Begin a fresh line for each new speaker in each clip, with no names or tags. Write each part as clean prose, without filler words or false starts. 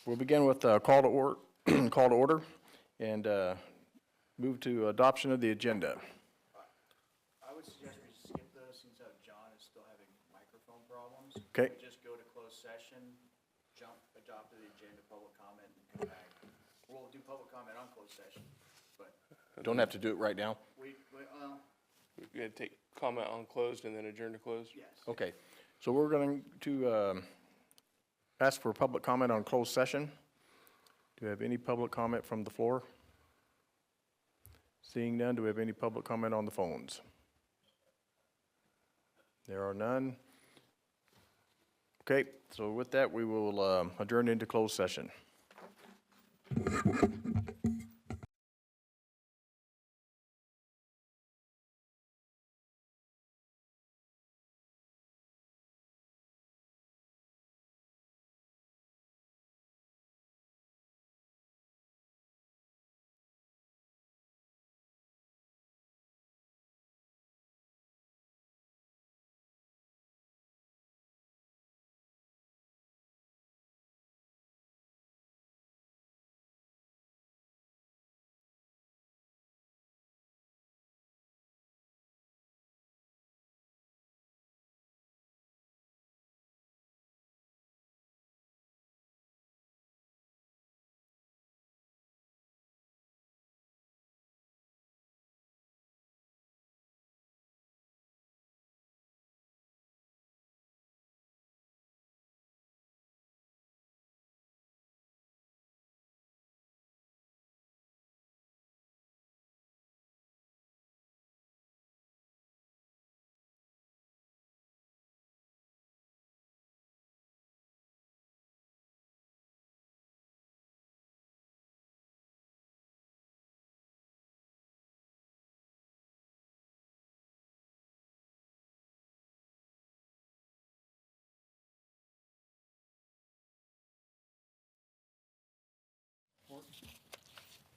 We'll begin with call to order, call to order, and move to adoption of the agenda.
I would suggest we skip those since John is still having microphone problems.
Okay.
We just go to closed session, adopt the agenda, public comment, and come back. We'll do public comment on closed session, but
Don't have to do it right now?
we
We're going to take comment on closed and then adjourn to closed?
yes.
Okay, so we're going to ask for public comment on closed session. Do we have any public comment from the floor? Seeing none, do we have any public comment on the phones? There are none. Okay, so with that, we will adjourn into closed session.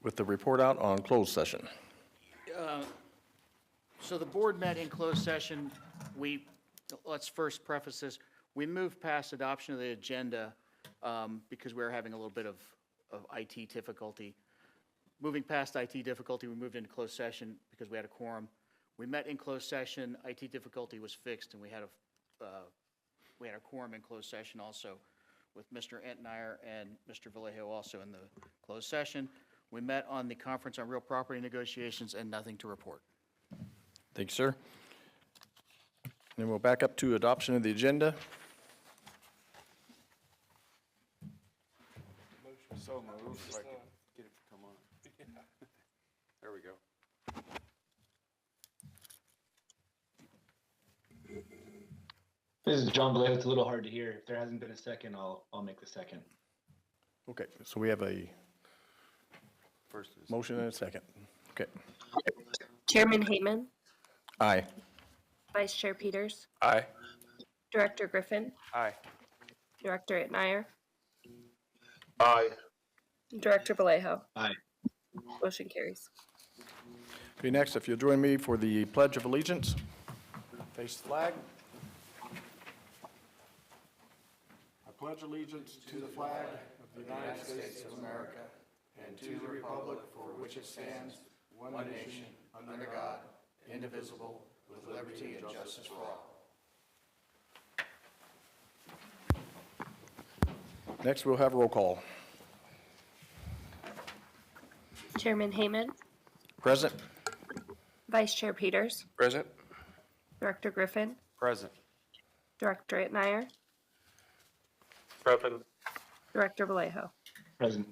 With the report out on closed session.
So the board met in closed session. Let's first preface this. We moved past adoption of the agenda because we were having a little bit of IT difficulty. Moving past IT difficulty, we moved into closed session because we had a quorum. We met in closed session, IT difficulty was fixed, and we had a quorum in closed session also with Mr. Entmeyer and Mr. Vallejo also in the closed session. We met on the conference on real property negotiations and nothing to report.
Thank you, sir. Then we'll back up to adoption of the agenda.
So moved. If I could get it to come on. There we go.
This is John Vallejo. It's a little hard to hear. If there hasn't been a second, I'll make the second.
Okay, so we have a
First is
motion and a second. Okay.
Chairman Heyman,
Aye.
Vice Chair Peters,
aye.
Director Griffin,
Aye.
Director Itmeyer,
Aye.
Director Vallejo.
Aye.
Motion carries.
Okay, next, if you'll join me for the Pledge of Allegiance. Face the flag. I pledge allegiance to the flag of the United States of America and to the republic for which it stands, one nation, under God, indivisible, with liberty and justice for all. Next, we'll have roll call.
Chairman Heyman,
Present.
Vice Chair Peters,
Present?
Director Griffin,
Present.
Director Itmeyer,
Present.
Director Vallejo.
Present.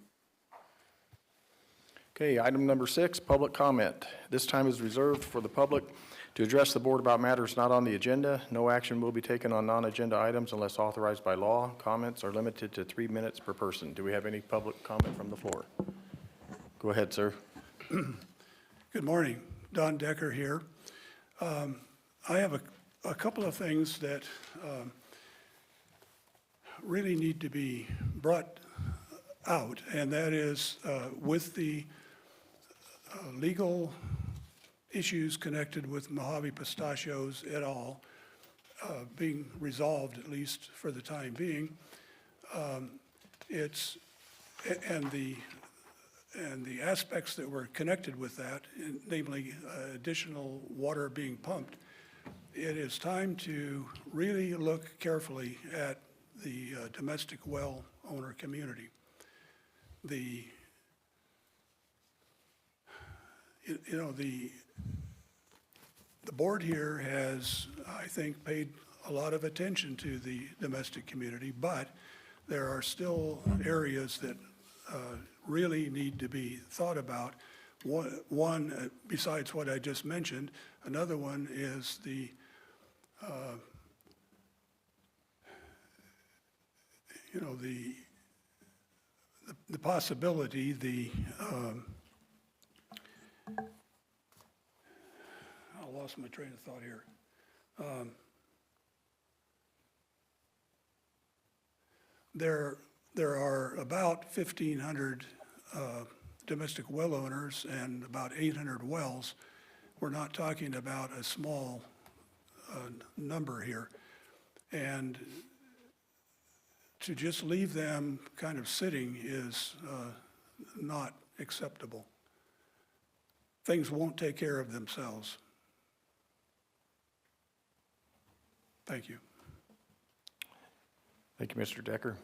Okay, item number 6, public comment. This time is reserved for the public to address the board about matters not on the agenda. No action will be taken on non-agenda items unless authorized by law. Comments are limited to 3 minutes per person. Do we have any public comment from the floor? Go ahead, sir.
Good morning. Don Decker here. I have a couple of things that really need to be brought out, and that is with the legal issues connected with Mojave Pistachios et al. Being resolved, at least for the time being. It's and the aspects that were connected with that, namely additional water being pumped, it is time to really look carefully at the domestic well owner community. The board here has, I think, paid a lot of attention to the domestic community, but there are still areas that really need to be thought about. One, besides what I just mentioned, another one is the possibility, I lost my train of thought here. There are about 1,500 domestic well owners and about 800 wells. We're not talking about a small number here. And to just leave them kind of sitting is not acceptable. Things won't take care of themselves. Thank you.
Thank you, Mr. Decker.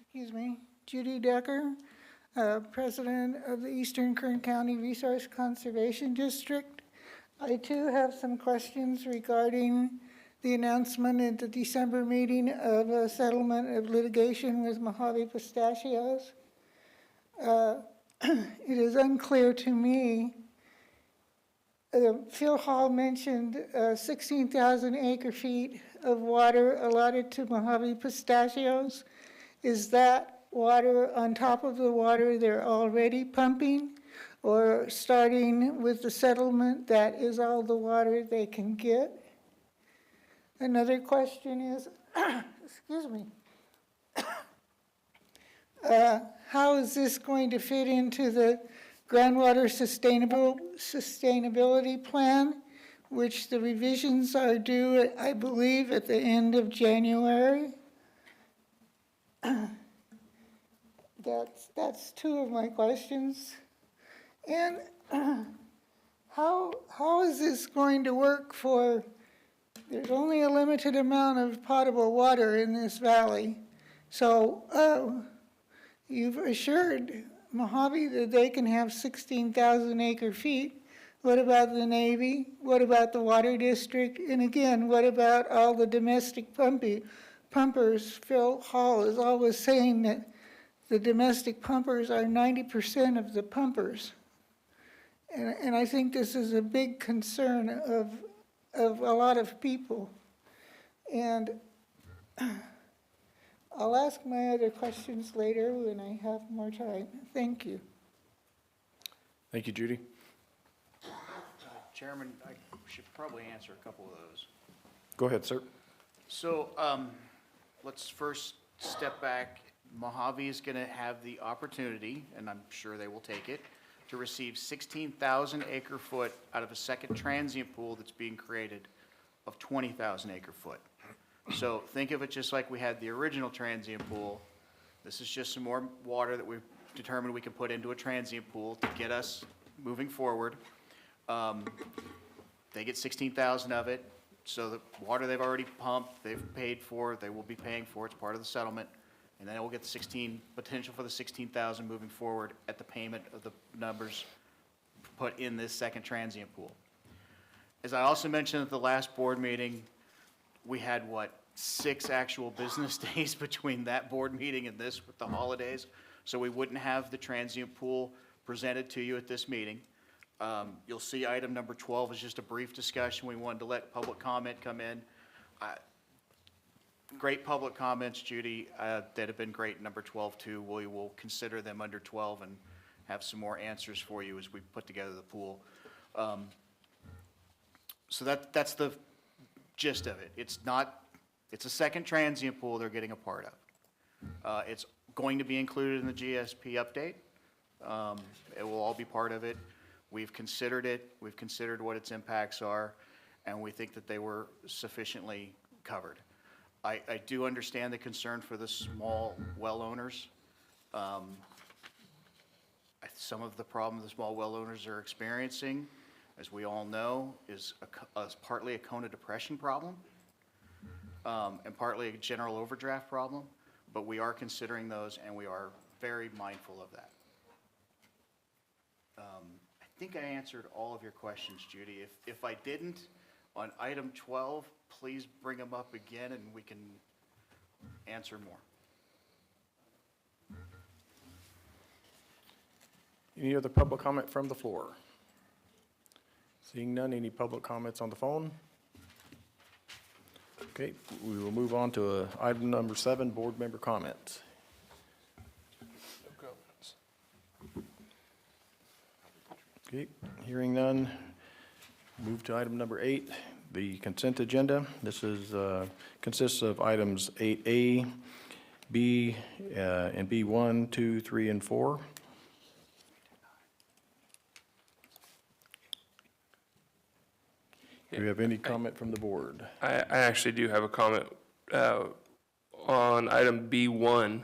Excuse me, Judy Decker, President of the Eastern Kern County Resource Conservation District. I too have some questions regarding the announcement at the December meeting of a settlement of litigation with Mojave Pistachios. It is unclear to me. Phil Hall mentioned 16,000 acre feet of water allotted to Mojave Pistachios. Is that water on top of the water they're already pumping, or starting with the settlement, that is all the water they can get? Another question is, excuse me, how is this going to fit into the groundwater sustainability plan, which the revisions are due, I believe, at the end of January? That's two of my questions. And how is this going to work for, there's only a limited amount of potable water in this valley. So you've assured Mojave that they can have 16,000 acre feet. What about the Navy? What about the Water District? And again, what about all the domestic pumpers? Phil Hall is always saying that the domestic pumpers are 90% of the pumpers. And I think this is a big concern of a lot of people. And I'll ask my other questions later when I have more time. Thank you.
Thank you, Judy.
Chairman, I should probably answer a couple of those.
Go ahead, sir.
So let's first step back. Mojave is going to have the opportunity, and I'm sure they will take it, to receive 16,000 acre foot out of a second transient pool that's being created of 20,000 acre foot. So think of it just like we had the original transient pool. This is just some more water that we've determined we can put into a transient pool to get us moving forward. They get 16,000 of it. So the water they've already pumped, they've paid for, they will be paying for, it's part of the settlement. And then we'll get the potential for the 16,000 moving forward at the payment of the numbers put in this second transient pool. As I also mentioned at the last board meeting, we had, 6 actual business days between that board meeting and this with the holidays. So we wouldn't have the transient pool presented to you at this meeting. You'll see item number 12 is just a brief discussion. We wanted to let public comment come in. Great public comments, Judy, that have been great. Number 12 too. We will consider them under 12 and have some more answers for you as we put together the pool. So that's the gist of it. It's a second transient pool they're getting a part of. It's going to be included in the GSP update. It will all be part of it. We've considered it, we've considered what its impacts are, and we think that they were sufficiently covered. I do understand the concern for the small well owners. Some of the problem the small well owners are experiencing, as we all know, is partly a cone of depression problem, and partly a general overdraft problem, but we are considering those, and we are very mindful of that. I think I answered all of your questions, Judy. If I didn't, on item 12, please bring them up again, and we can answer more.
Any other public comment from the floor? Seeing none, any public comments on the phone? Okay, we will move on to item number 7, board member comments. Okay, hearing none, move to item number 8, the consent agenda. This is, consists of items 8A, B, and B1, 2, 3, and 4. Do we have any comment from the board?
I actually do have a comment on item B1.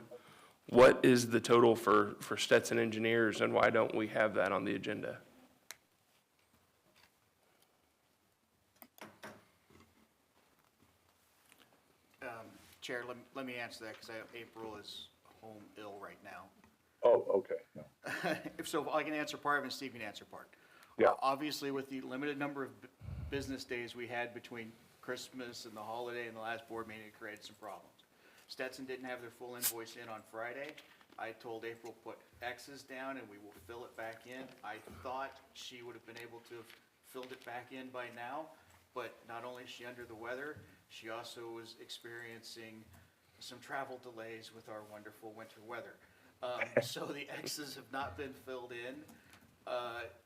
What is the total for Stetson Engineers, and why don't we have that on the agenda?
Chair, let me answer that, because April is home ill right now.
Oh, okay.
So I can answer part of it, and Steve can answer part.
Yeah.
Obviously, with the limited number of business days we had between Christmas and the holiday and the last board meeting, it created some problems. Stetson didn't have their full invoice in on Friday. I told April, put X's down and we will fill it back in. I thought she would have been able to have filled it back in by now, but not only is she under the weather, she also was experiencing some travel delays with our wonderful winter weather. So the X's have not been filled in.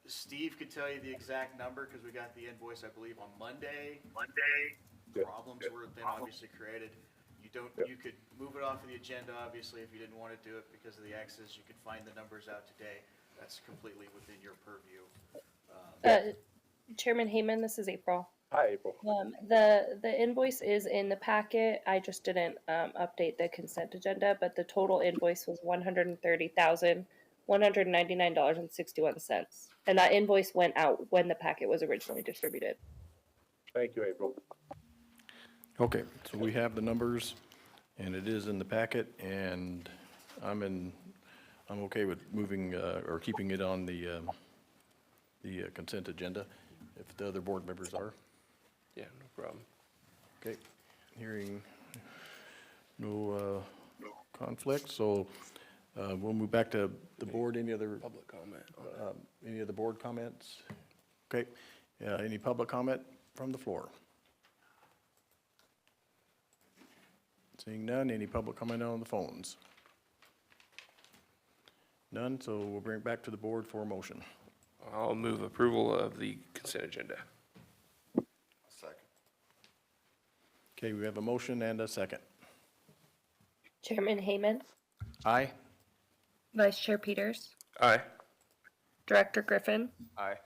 Steve could tell you the exact number, because we got the invoice, I believe, on Monday.
Yeah.
Problems were then obviously created. You could move it off of the agenda, obviously, if you didn't want to do it because of the X's. You could find the numbers out today. That's completely within your purview.
Chairman Heyman, this is April.
Hi, April.
The invoice is in the packet. I just didn't update the consent agenda, but the total invoice was $130,199.61, and that invoice went out when the packet was originally distributed.
Thank you, April.
Okay, so we have the numbers, and it is in the packet, and I'm okay with moving, or keeping it on the consent agenda, if the other board members are.
Yeah, no problem.
Okay, hearing no conflict, so we'll move back to the board. Any other
Public comment.
any other board comments? Okay, any public comment from the floor? Seeing none, any public comment on the phones? None, so we'll bring it back to the board for a motion.
I'll move approval of the consent agenda.
Second.
Okay, we have a motion and a second.
Chairman Heyman,
Aye?
Vice Chair Peters,
Aye.
Director Griffin,
Aye.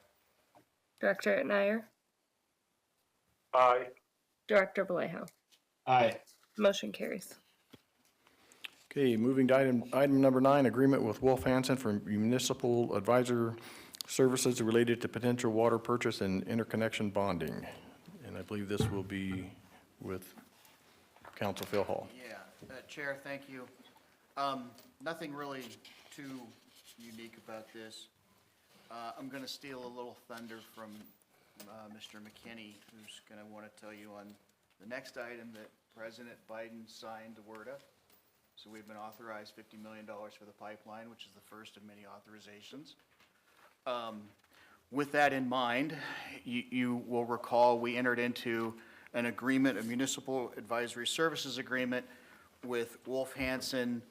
Director Etnier,
Aye.
Director Vallejo.
Aye.
Motion carries.
Okay, moving to item number 9, agreement with Wolf Hansen for municipal advisor services related to potential water purchase and interconnection bonding. And I believe this will be with Council Phil Hall.
Yeah, Chair, thank you. Nothing really too unique about this. I'm going to steal a little thunder from Mr. McKinney, who's going to want to tell you on the next item that President Biden signed the word of. So we've been authorized $50 million for the pipeline, which is the first of many authorizations. With that in mind, you will recall we entered into an agreement, a municipal advisory services agreement with Wolf Hansen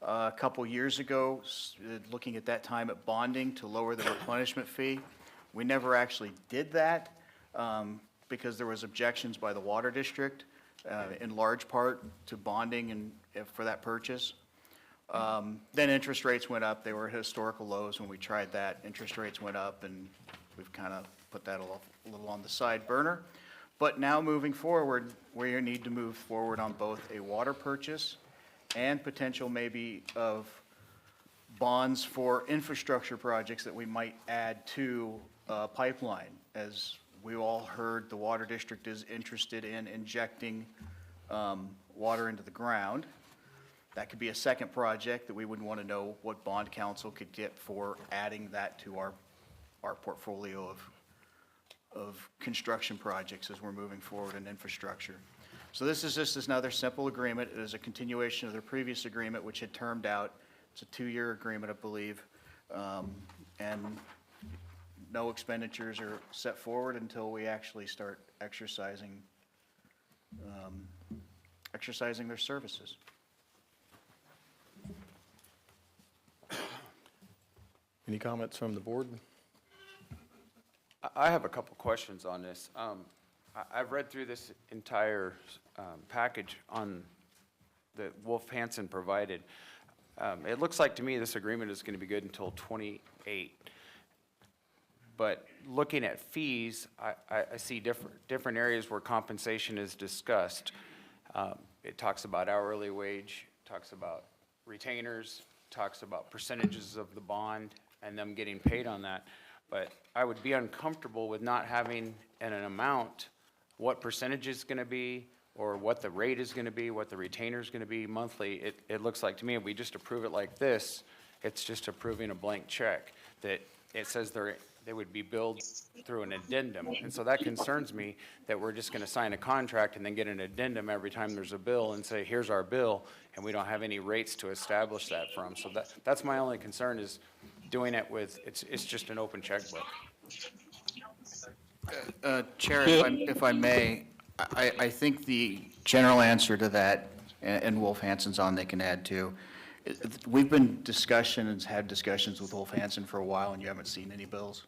a couple years ago, looking at that time at bonding to lower the replenishment fee. We never actually did that because there was objections by the water district, in large part to bonding and for that purchase. Then interest rates went up. They were at historical lows when we tried that. Interest rates went up, and we've kind of put that a little on the side burner. But now moving forward, we need to move forward on both a water purchase and potential maybe of bonds for infrastructure projects that we might add to a pipeline. As we all heard, the water district is interested in injecting water into the ground. That could be a second project that we would want to know what bond council could get for adding that to our portfolio of construction projects as we're moving forward in infrastructure. So this is just another simple agreement. It is a continuation of the previous agreement, which had termed out. It's a 2-year agreement, I believe. And no expenditures are set forward until we actually start exercising their services.
Any comments from the board?
I have a couple questions on this. I've read through this entire package on that Wolf Hansen provided. It looks like to me this agreement is going to be good until 28. But looking at fees, I see different areas where compensation is discussed. It talks about hourly wage, talks about retainers, talks about percentages of the bond and them getting paid on that. But I would be uncomfortable with not having an amount, what percentage is going to be, or what the rate is going to be, what the retainer is going to be monthly. It looks like to me, if we just approve it like this, it's just approving a blank check. That it says they would be billed through an addendum. And so that concerns me that we're just going to sign a contract and then get an addendum every time there's a bill and say, here's our bill, and we don't have any rates to establish that from. So that's my only concern, is doing it with, it's just an open checkbook.
Chair, if I may, I think the general answer to that, and Wolf Hansen's on, they can add too. We've been had discussions with Wolf Hansen for a while, and you haven't seen any bills.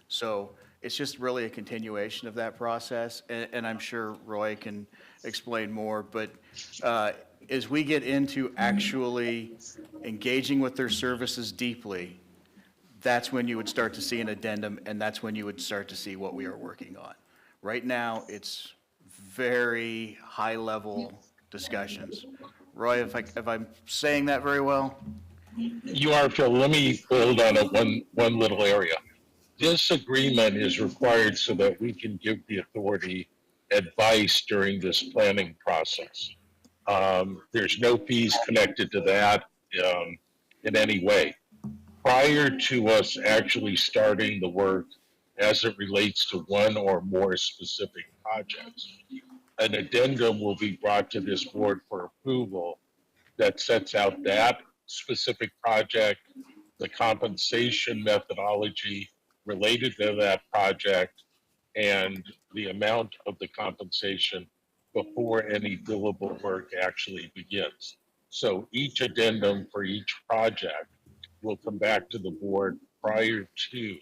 So it's just really a continuation of that process, and I'm sure Roy can explain more, but as we get into actually engaging with their services deeply, that's when you would start to see an addendum, and that's when you would start to see what we are working on. Right now, it's very high-level discussions. Roy, if I'm saying that very well?
You are, Phil. Let me build on one little area. This agreement is required so that we can give the authority advice during this planning process. There's no fees connected to that in any way. Prior to us actually starting the work as it relates to one or more specific projects, an addendum will be brought to this board for approval that sets out that specific project, the compensation methodology related to that project, and the amount of the compensation before any billable work actually begins. So each addendum for each project will come back to the board prior to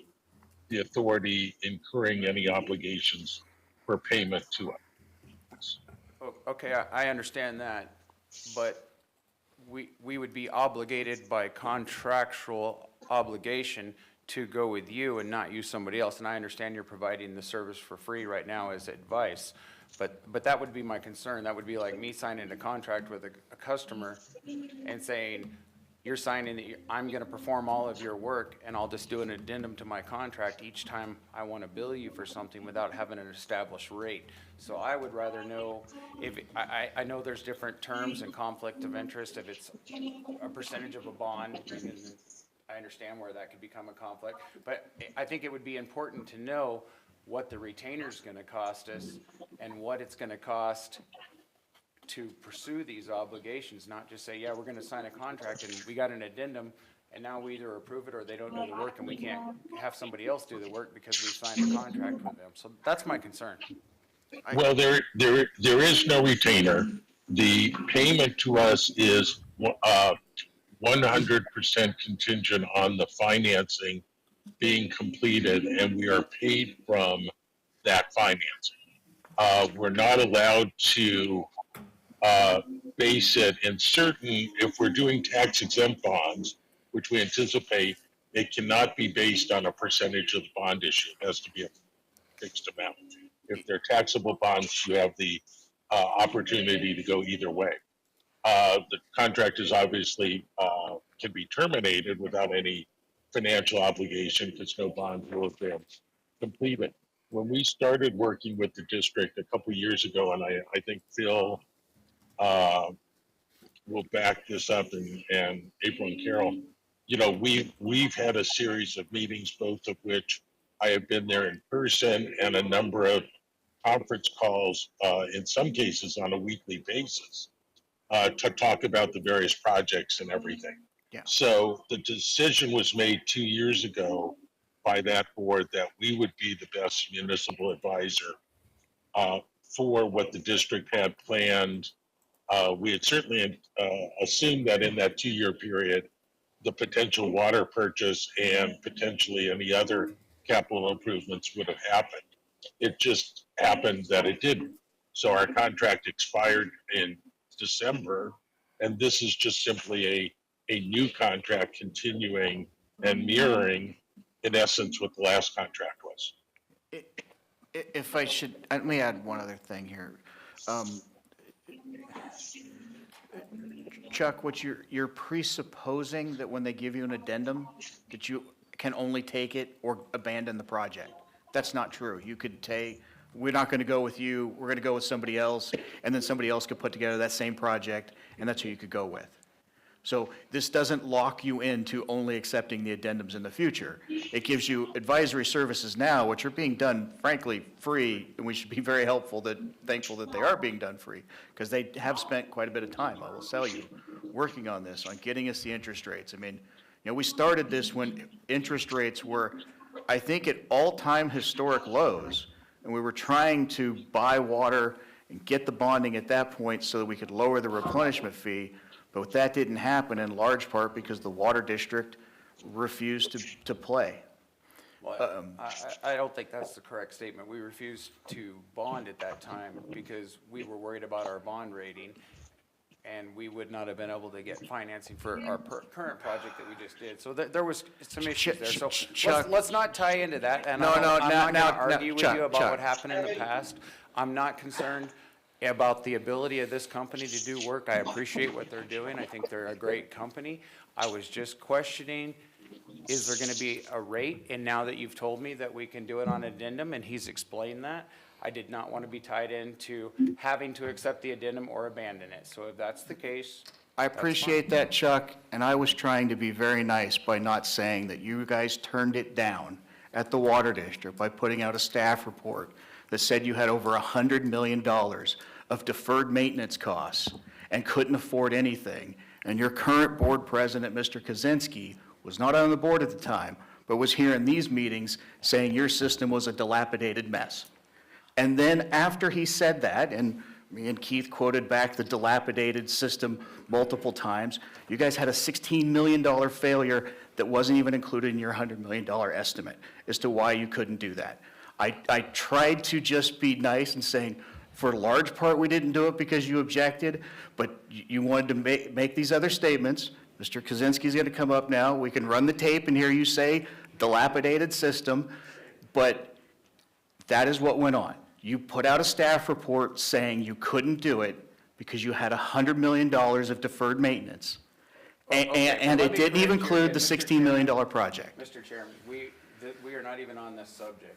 the authority incurring any obligations for payment to us.
Okay, I understand that, but we would be obligated by contractual obligation to go with you and not use somebody else. And I understand you're providing the service for free right now as advice, but that would be my concern. That would be like me signing a contract with a customer and saying, you're signing that I'm going to perform all of your work, and I'll just do an addendum to my contract each time I want to bill you for something without having an established rate. So I would rather know if, I know there's different terms and conflict of interest, if it's a percentage of a bond, and I understand where that could become a conflict, but I think it would be important to know what the retainer is going to cost us and what it's going to cost to pursue these obligations, not just say, yeah, we're going to sign a contract and we got an addendum, and now we either approve it or they don't do the work, and we can't have somebody else do the work because we signed a contract with them. So that's my concern.
Well, there is no retainer. The payment to us is 100% contingent on the financing being completed, and we are paid from that financing. We're not allowed to base it in certain, if we're doing tax exempt bonds, which we anticipate, it cannot be based on a percentage of the bond issue. It has to be a fixed amount. If they're taxable bonds, you have the opportunity to go either way. The contract is obviously can be terminated without any financial obligation because no bond will have been completed. When we started working with the district a couple years ago, and I think Phil will back this up, and April and Carol, you know, we've had a series of meetings, both of which I have been there in person, and a number of conference calls, in some cases on a weekly basis, to talk about the various projects and everything.
Yeah.
So the decision was made 2 years ago by that board that we would be the best municipal advisor for what the district had planned. We had certainly assumed that in that 2-year period, the potential water purchase and potentially any other capital improvements would have happened. It just happened that it didn't. So our contract expired in December, and this is just simply a new contract continuing and mirroring, in essence, what the last contract was.
If I should, let me add one other thing here. Chuck, what you're presupposing that when they give you an addendum, that you can only take it or abandon the project. That's not true. You could take, we're not going to go with you, we're going to go with somebody else, and then somebody else could put together that same project, and that's who you could go with. So this doesn't lock you into only accepting the addendums in the future. It gives you advisory services now, which are being done, frankly, free, and we should be very thankful that they are being done free, because they have spent quite a bit of time, I will tell you, working on this, on getting us the interest rates. I mean, you know, we started this when interest rates were, I think, at all-time historic lows, and we were trying to buy water and get the bonding at that point so that we could lower the replenishment fee. But that didn't happen in large part because the water district refused to play.
Well, I don't think that's the correct statement. We refused to bond at that time because we were worried about our bond rating, and we would not have been able to get financing for our current project that we just did. So there was some issues there. So let's not tie into that. And I'm not going to argue with you about what happened in the past. I'm not concerned about the ability of this company to do work. I appreciate what they're doing. I think they're a great company. I was just questioning, is there going to be a rate? And now that you've told me that we can do it on addendum, and he's explained that, I did not want to be tied into having to accept the addendum or abandon it. So if that's the case,
I appreciate that, Chuck, and I was trying to be very nice by not saying that you guys turned it down at the water district by putting out a staff report that said you had over $100 million of deferred maintenance costs and couldn't afford anything. And your current board president, Mr. Kaczynski, was not on the board at the time, but was here in these meetings saying your system was a dilapidated mess. And then after he said that, and me and Keith quoted back the dilapidated system multiple times, you guys had a $16 million failure that wasn't even included in your $100 million estimate as to why you couldn't do that. I tried to just be nice and saying, for a large part, we didn't do it because you objected, but you wanted to make these other statements. Mr. Kaczynski's going to come up now. We can run the tape and hear you say dilapidated system, but that is what went on. You put out a staff report saying you couldn't do it because you had $100 million of deferred maintenance, and it didn't even include the $16 million project.
Mr. Chairman, we are not even on this subject,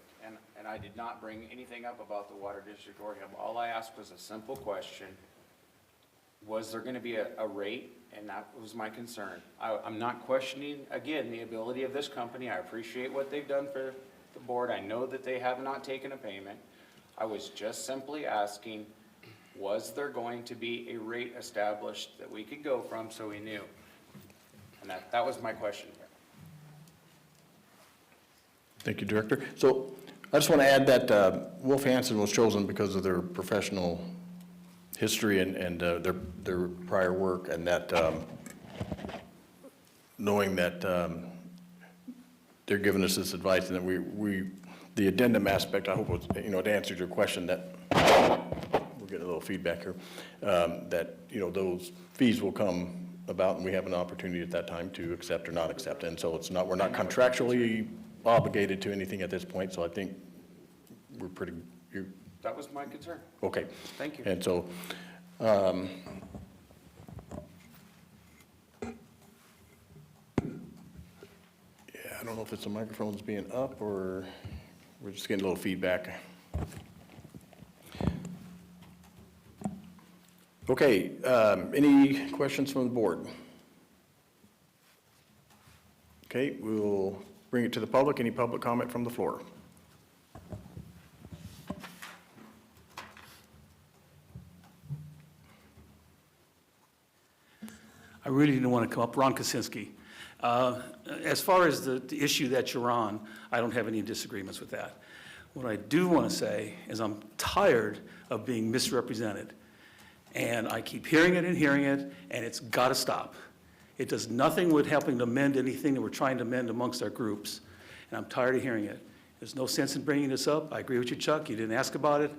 and I did not bring anything up about the water district or him. All I asked was a simple question. Was there going to be a rate? And that was my concern. I'm not questioning, again, the ability of this company. I appreciate what they've done for the board. I know that they have not taken a payment. I was just simply asking, was there going to be a rate established that we could go from so we knew? And that was my question.
Thank you, Director. So I just want to add that Wolf Hansen was chosen because of their professional history and their prior work, and that knowing that they're giving us this advice, and that the addendum aspect, I hope, was, it answered your question, that we're we're getting a little feedback here, that, you know, those fees will come about and we have an opportunity at that time to accept or not accept. And so it's not, we're not contractually obligated to anything at this point, so I think we're pretty,
That was my concern.
okay.
Thank you.
And so, yeah, I don't know if it's the microphone's being up or we're just getting a little feedback. Okay, any questions from the board? Okay, we'll bring it to the public. Any public comment from the floor?
I really didn't want to come up. Ron Kosinski. As far as the issue that you're on, I don't have any disagreements with that. What I do want to say is I'm tired of being misrepresented. And I keep hearing it, and it's got to stop. It does nothing with helping to mend anything that we're trying to mend amongst our groups. And I'm tired of hearing it. There's no sense in bringing this up. I agree with you, Chuck. You didn't ask about it.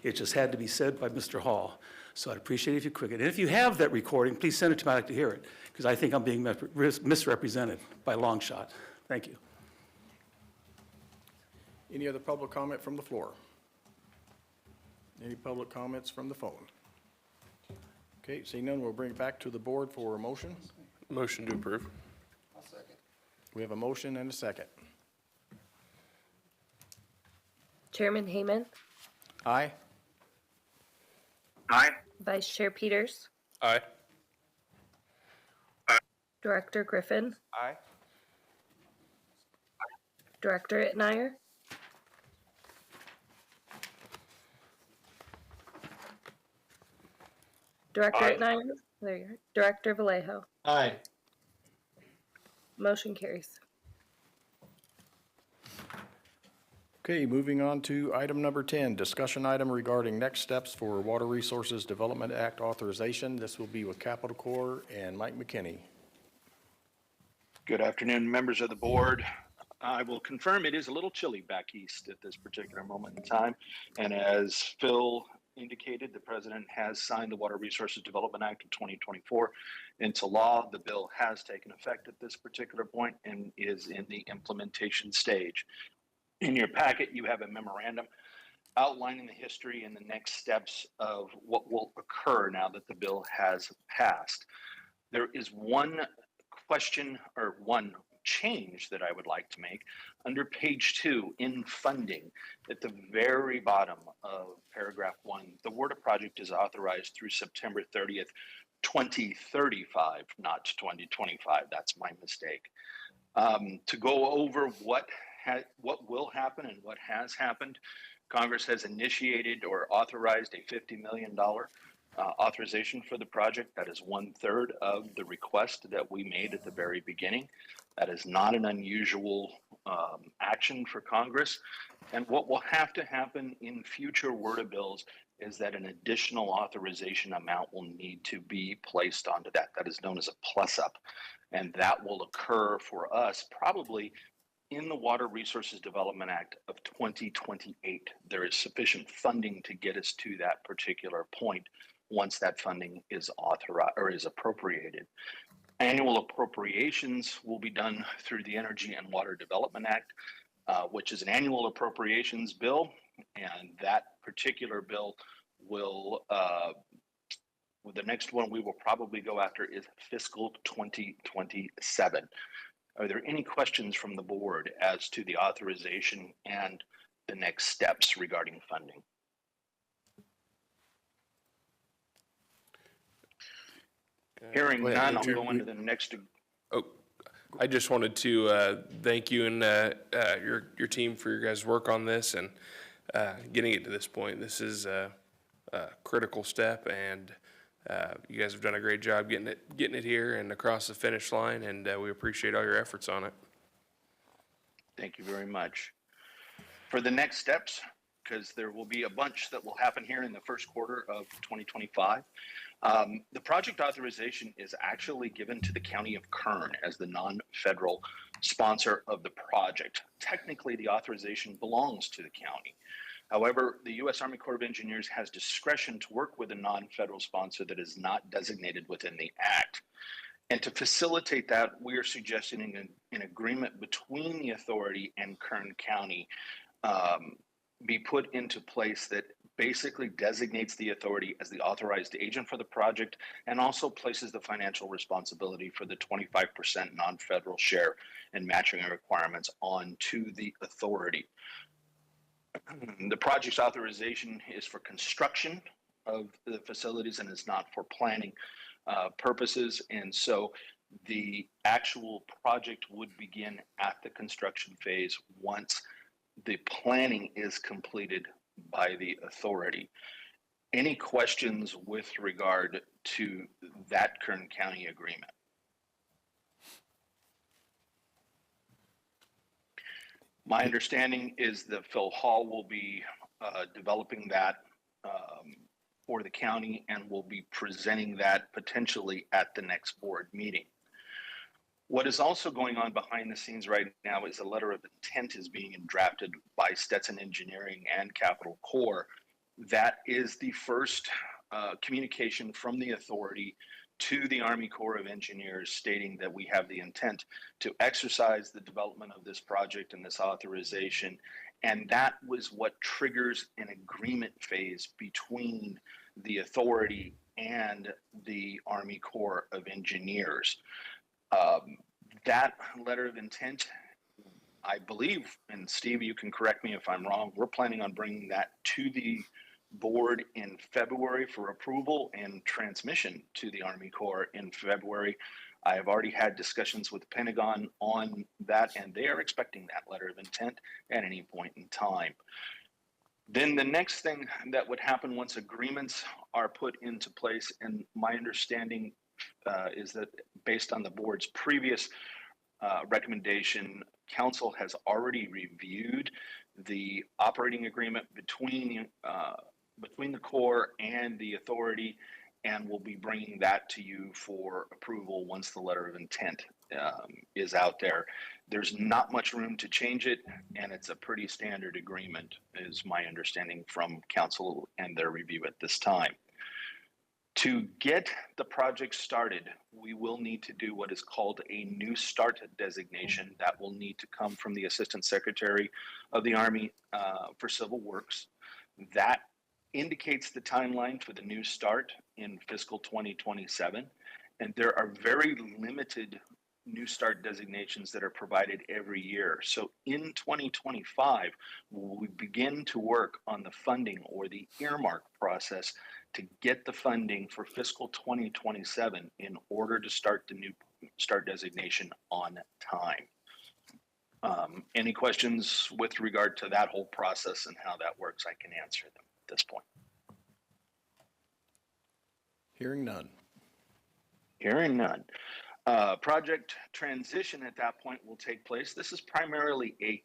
It just had to be said by Mr. Hall. So I'd appreciate it if you could. And if you have that recording, please send it to me. I'd like to hear it, because I think I'm being misrepresented by a long shot. Thank you.
Any other public comment from the floor? Any public comments from the phone? Okay, seeing none, we'll bring it back to the board for a motion.
Motion to approve.
We have a motion and a second.
Chairman Hayman,
Aye?
Aye.
Vice Chair Peters,
Aye.
Director Griffin,
Aye.
Director Itmeyer, Director
Aye.
Itmeyer, there you are, Director Vallejo.
Aye.
Motion carries.
Okay, moving on to item number 10, discussion item regarding next steps for Water Resources Development Act authorization. This will be with Capital Corps and Mike McKinney.
Good afternoon, members of the board. I will confirm it is a little chilly back east at this particular moment in time. And as Phil indicated, the president has signed the Water Resources Development Act of 2024 into law. The bill has taken effect at this particular point and is in the implementation stage. In your packet, you have a memorandum outlining the history and the next steps of what will occur now that the bill has passed. There is one question or one change that I would like to make. Under page 2 in funding, at the very bottom of paragraph 1, the WRDA project is authorized through September 30th, 2035, not 2025. That's my mistake. To go over what will happen and what has happened, Congress has initiated or authorized a $50 million authorization for the project. That is 1/3 of the request that we made at the very beginning. That is not an unusual action for Congress. And what will have to happen in future WRDA bills is that an additional authorization amount will need to be placed onto that. That is known as a plus up. And that will occur for us probably in the Water Resources Development Act of 2028. There is sufficient funding to get us to that particular point once that funding is authorized or is appropriated. Annual appropriations will be done through the Energy and Water Development Act, which is an annual appropriations bill, and that particular bill will, the next one we will probably go after is fiscal 2027. Are there any questions from the board as to the authorization and the next steps regarding funding? Hearing none, I'll go into the next.
Oh, I just wanted to thank you and your team for your guys' work on this and getting it to this point. This is a critical step, and you guys have done a great job getting it here and across the finish line, and we appreciate all your efforts on it.
Thank you very much. For the next steps, because there will be a bunch that will happen here in the first quarter of 2025. The project authorization is actually given to the County of Kern as the non-federal sponsor of the project. Technically, the authorization belongs to the county. However, the U.S. Army Corps of Engineers has discretion to work with a non-federal sponsor that is not designated within the Act. And to facilitate that, we are suggesting an agreement between the authority and Kern County be put into place that basically designates the authority as the authorized agent for the project and also places the financial responsibility for the 25% non-federal share and matching requirements onto the authority. The project's authorization is for construction of the facilities and is not for planning purposes. And so the actual project would begin at the construction phase once the planning is completed by the authority. Any questions with regard to that Kern County agreement? My understanding is that Phil Hall will be developing that for the county and will be presenting that potentially at the next board meeting. What is also going on behind the scenes right now is a letter of intent is being drafted by Stetson Engineering and Capital Corps. That is the first communication from the authority to the Army Corps of Engineers stating that we have the intent to exercise the development of this project and this authorization. And that was what triggers an agreement phase between the authority and the Army Corps of Engineers. That letter of intent, I believe, and Steve, you can correct me if I'm wrong, we're planning on bringing that to the board in February for approval and transmission to the Army Corps in February. I have already had discussions with the Pentagon on that, and they are expecting that letter of intent at any point in time. Then the next thing that would happen once agreements are put into place, and my understanding is that based on the board's previous recommendation, council has already reviewed the operating agreement between the Corps and the authority, and will be bringing that to you for approval once the letter of intent is out there. There's not much room to change it, and it's a pretty standard agreement, is my understanding from council and their review at this time. To get the project started, we will need to do what is called a new start designation. That will need to come from the Assistant Secretary of the Army for Civil Works. That indicates the timeline for the new start in fiscal 2027. And there are very limited new start designations that are provided every year. So in 2025, we begin to work on the funding or the earmark process to get the funding for fiscal 2027 in order to start the new start designation on time. Any questions with regard to that whole process and how that works, I can answer them at this point.
Hearing none.
Hearing none. Project transition at that point will take place. This is primarily a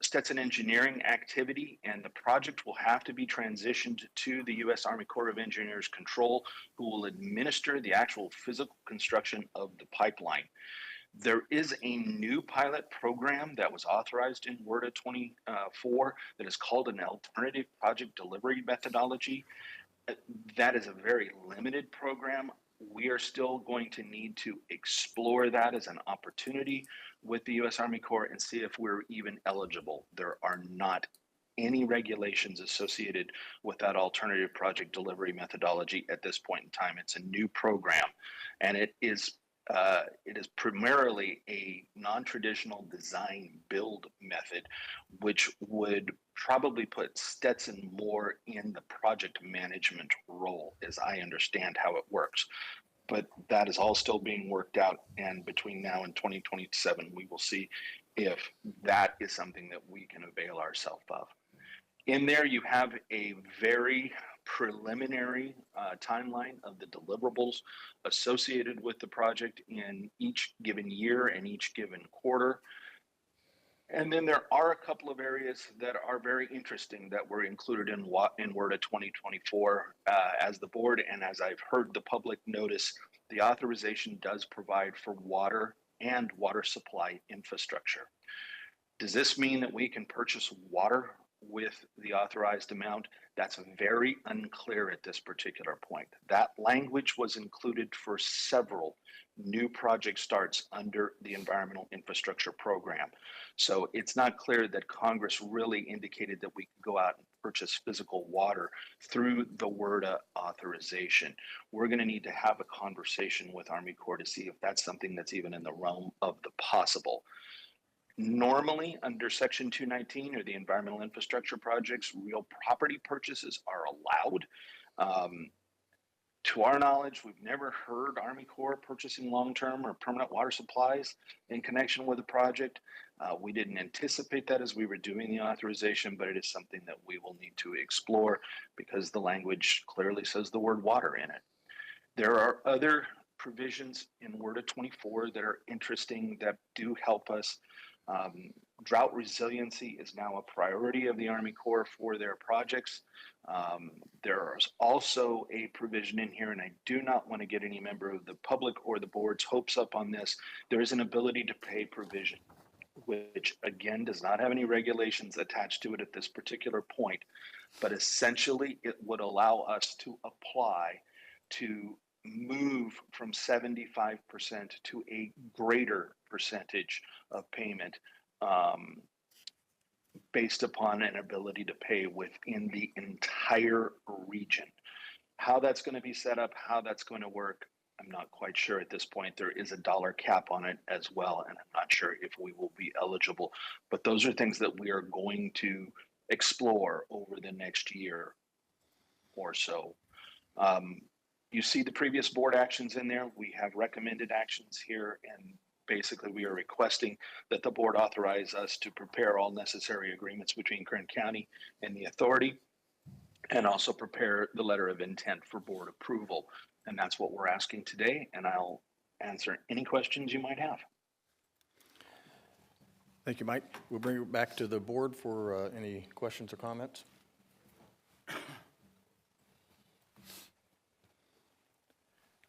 Stetson Engineering activity, and the project will have to be transitioned to the U.S. Army Corps of Engineers control, who will administer the actual physical construction of the pipeline. There is a new pilot program that was authorized in WRDA 24 that is called an alternative project delivery methodology. That is a very limited program. We are still going to need to explore that as an opportunity with the U.S. Army Corps and see if we're even eligible. There are not any regulations associated with that alternative project delivery methodology at this point in time. It's a new program, and it is primarily a non-traditional design build method, which would probably put Stetson more in the project management role, as I understand how it works. But that is all still being worked out, and between now and 2027, we will see if that is something that we can avail ourselves of. In there, you have a very preliminary timeline of the deliverables associated with the project in each given year and each given quarter. And then there are a couple of areas that are very interesting that were included in WRDA 2024 as the board, and as I've heard the public notice, the authorization does provide for water and water supply infrastructure. Does this mean that we can purchase water with the authorized amount. That's very unclear at this particular point. That language was included for several new project starts under the Environmental Infrastructure Program. So it's not clear that Congress really indicated that we could go out and purchase physical water through the WRDA authorization. We're going to need to have a conversation with Army Corps to see if that's something that's even in the realm of the possible. Normally, under Section 219 or the environmental infrastructure projects, real property purchases are allowed. To our knowledge, we've never heard Army Corps purchasing long-term or permanent water supplies in connection with a project. We didn't anticipate that as we were doing the authorization, but it is something that we will need to explore because the language clearly says the word water in it. There are other provisions in WRDA 24 that are interesting that do help us. Drought resiliency is now a priority of the Army Corps for their projects. There's also a provision in here, and I do not want to get any member of the public or the board's hopes up on this. There is an ability to pay provision, which again does not have any regulations attached to it at this particular point, but essentially it would allow us to apply to move from 75% to a greater percentage of payment based upon an ability to pay within the entire region. How that's going to be set up, how that's going to work, I'm not quite sure at this point. There is a dollar cap on it as well, and I'm not sure if we will be eligible. But those are things that we are going to explore over the next year or so. You see the previous board actions in there. We have recommended actions here, and basically we are requesting that the board authorize us to prepare all necessary agreements between Kern County and the authority, and also prepare the letter of intent for board approval. And that's what we're asking today, and I'll answer any questions you might have.
Thank you, Mike. We'll bring it back to the board for any questions or comments.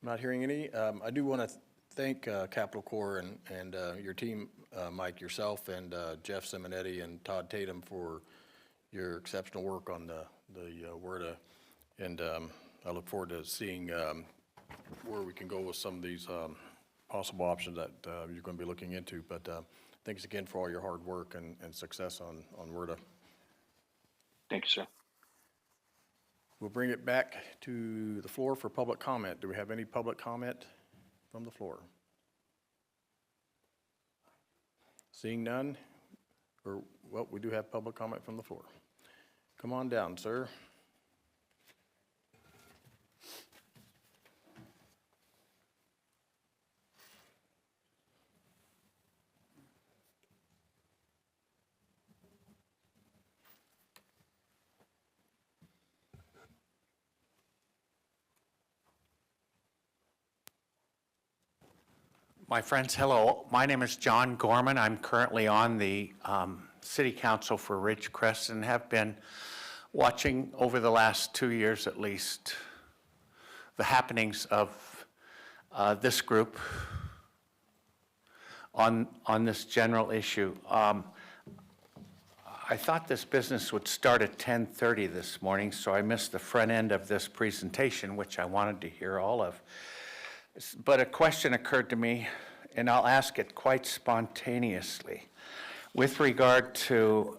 I'm not hearing any. I do want to thank Capital Corps and your team, Mike, yourself, and Jeff Simonetti and Todd Tatum for your exceptional work on the WRDA. And I look forward to seeing where we can go with some of these possible options that you're going to be looking into. But thanks again for all your hard work and success on WRDA.
Thank you, sir.
We'll bring it back to the floor for public comment. Do we have any public comment from the floor? Seeing none, well, we do have public comment from the floor. Come on down, sir.
My friends, hello. My name is John Gorman. I'm currently on the City Council for Ridgecrest and have been watching over the last 2 years at least the happenings of this group on this general issue. I thought this business would start at 10:30 this morning, so I missed the front end of this presentation, which I wanted to hear all of. But a question occurred to me, and I'll ask it quite spontaneously. With regard to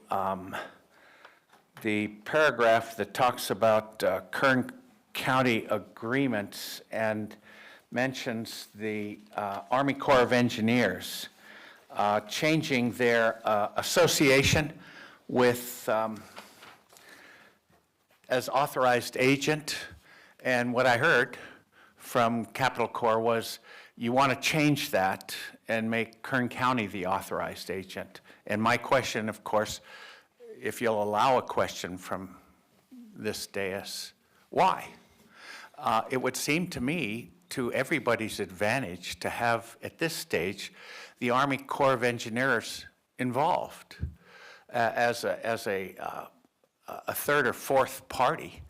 the paragraph that talks about Kern County agreements and mentions the Army Corps of Engineers changing their association with as authorized agent, and what I heard from Capital Corps was you want to change that and make Kern County the authorized agent. And my question, of course, if you'll allow a question from this dais, why? It would seem to me to everybody's advantage to have, at this stage, the Army Corps of Engineers involved as a third or fourth party.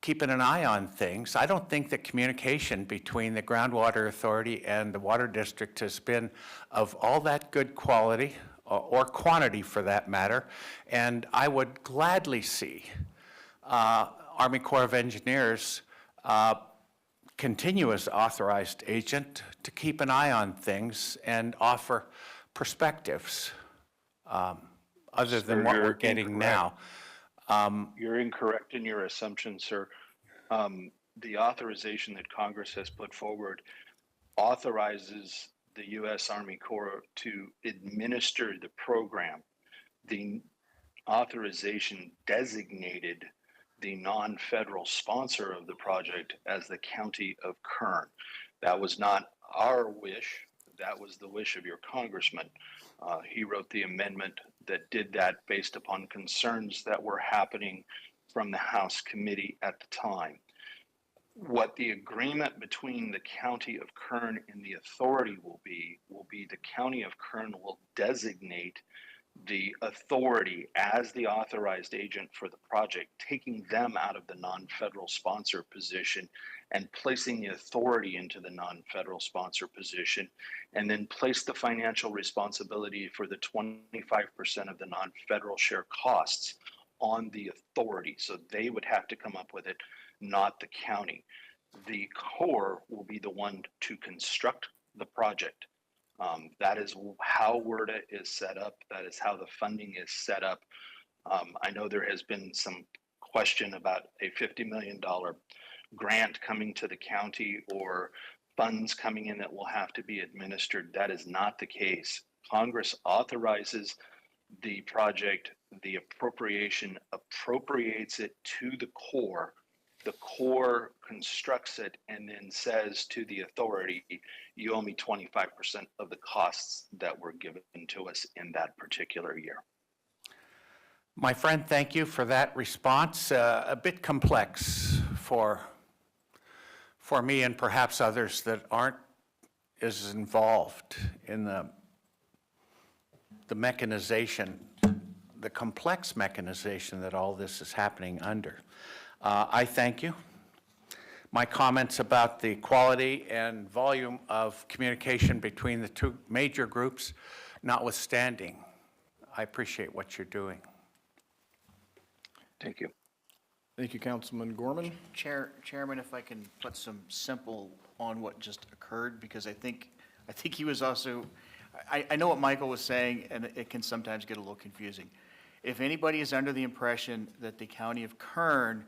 Keeping an eye on things. I don't think that communication between the Groundwater Authority and the Water District has been of all that good quality or quantity for that matter. And I would gladly see Army Corps of Engineers continue as authorized agent to keep an eye on things and offer perspectives other than
Sir,
what
you're
we're getting now.
You're incorrect in your assumption, sir. The authorization that Congress has put forward authorizes the U.S. Army Corps to administer the program. The authorization designated the non-federal sponsor of the project as the County of Kern. That was not our wish. That was the wish of your congressman. He wrote the amendment that did that based upon concerns that were happening from the House committee at the time. What the agreement between the County of Kern and the authority will be the County of Kern will designate the authority as the authorized agent for the project, taking them out of the non-federal sponsor position and placing the authority into the non-federal sponsor position, and then place the financial responsibility for the 25% of the non-federal share costs on the authority. So they would have to come up with it, not the county. The Corps will be the one to construct the project. That is how WRDA is set up. That is how the funding is set up. I know there has been some question about a $50 million grant coming to the county or funds coming in that will have to be administered. That is not the case. Congress authorizes the project, the appropriation appropriates it to the Corps. The Corps constructs it and then says to the authority, you owe me 25% of the costs that were given to us in that particular year.
My friend, thank you for that response. A bit complex for me and perhaps others that aren't as involved in the mechanization, the complex mechanization that all this is happening under. I thank you. My comments about the quality and volume of communication between the two major groups notwithstanding, I appreciate what you're doing.
Thank you.
Thank you, Councilman Gorman.
Chairman, if I can put some simple on what just occurred, because I think he was also, I know what Michael was saying, and it can sometimes get a little confusing. If anybody is under the impression that the County of Kern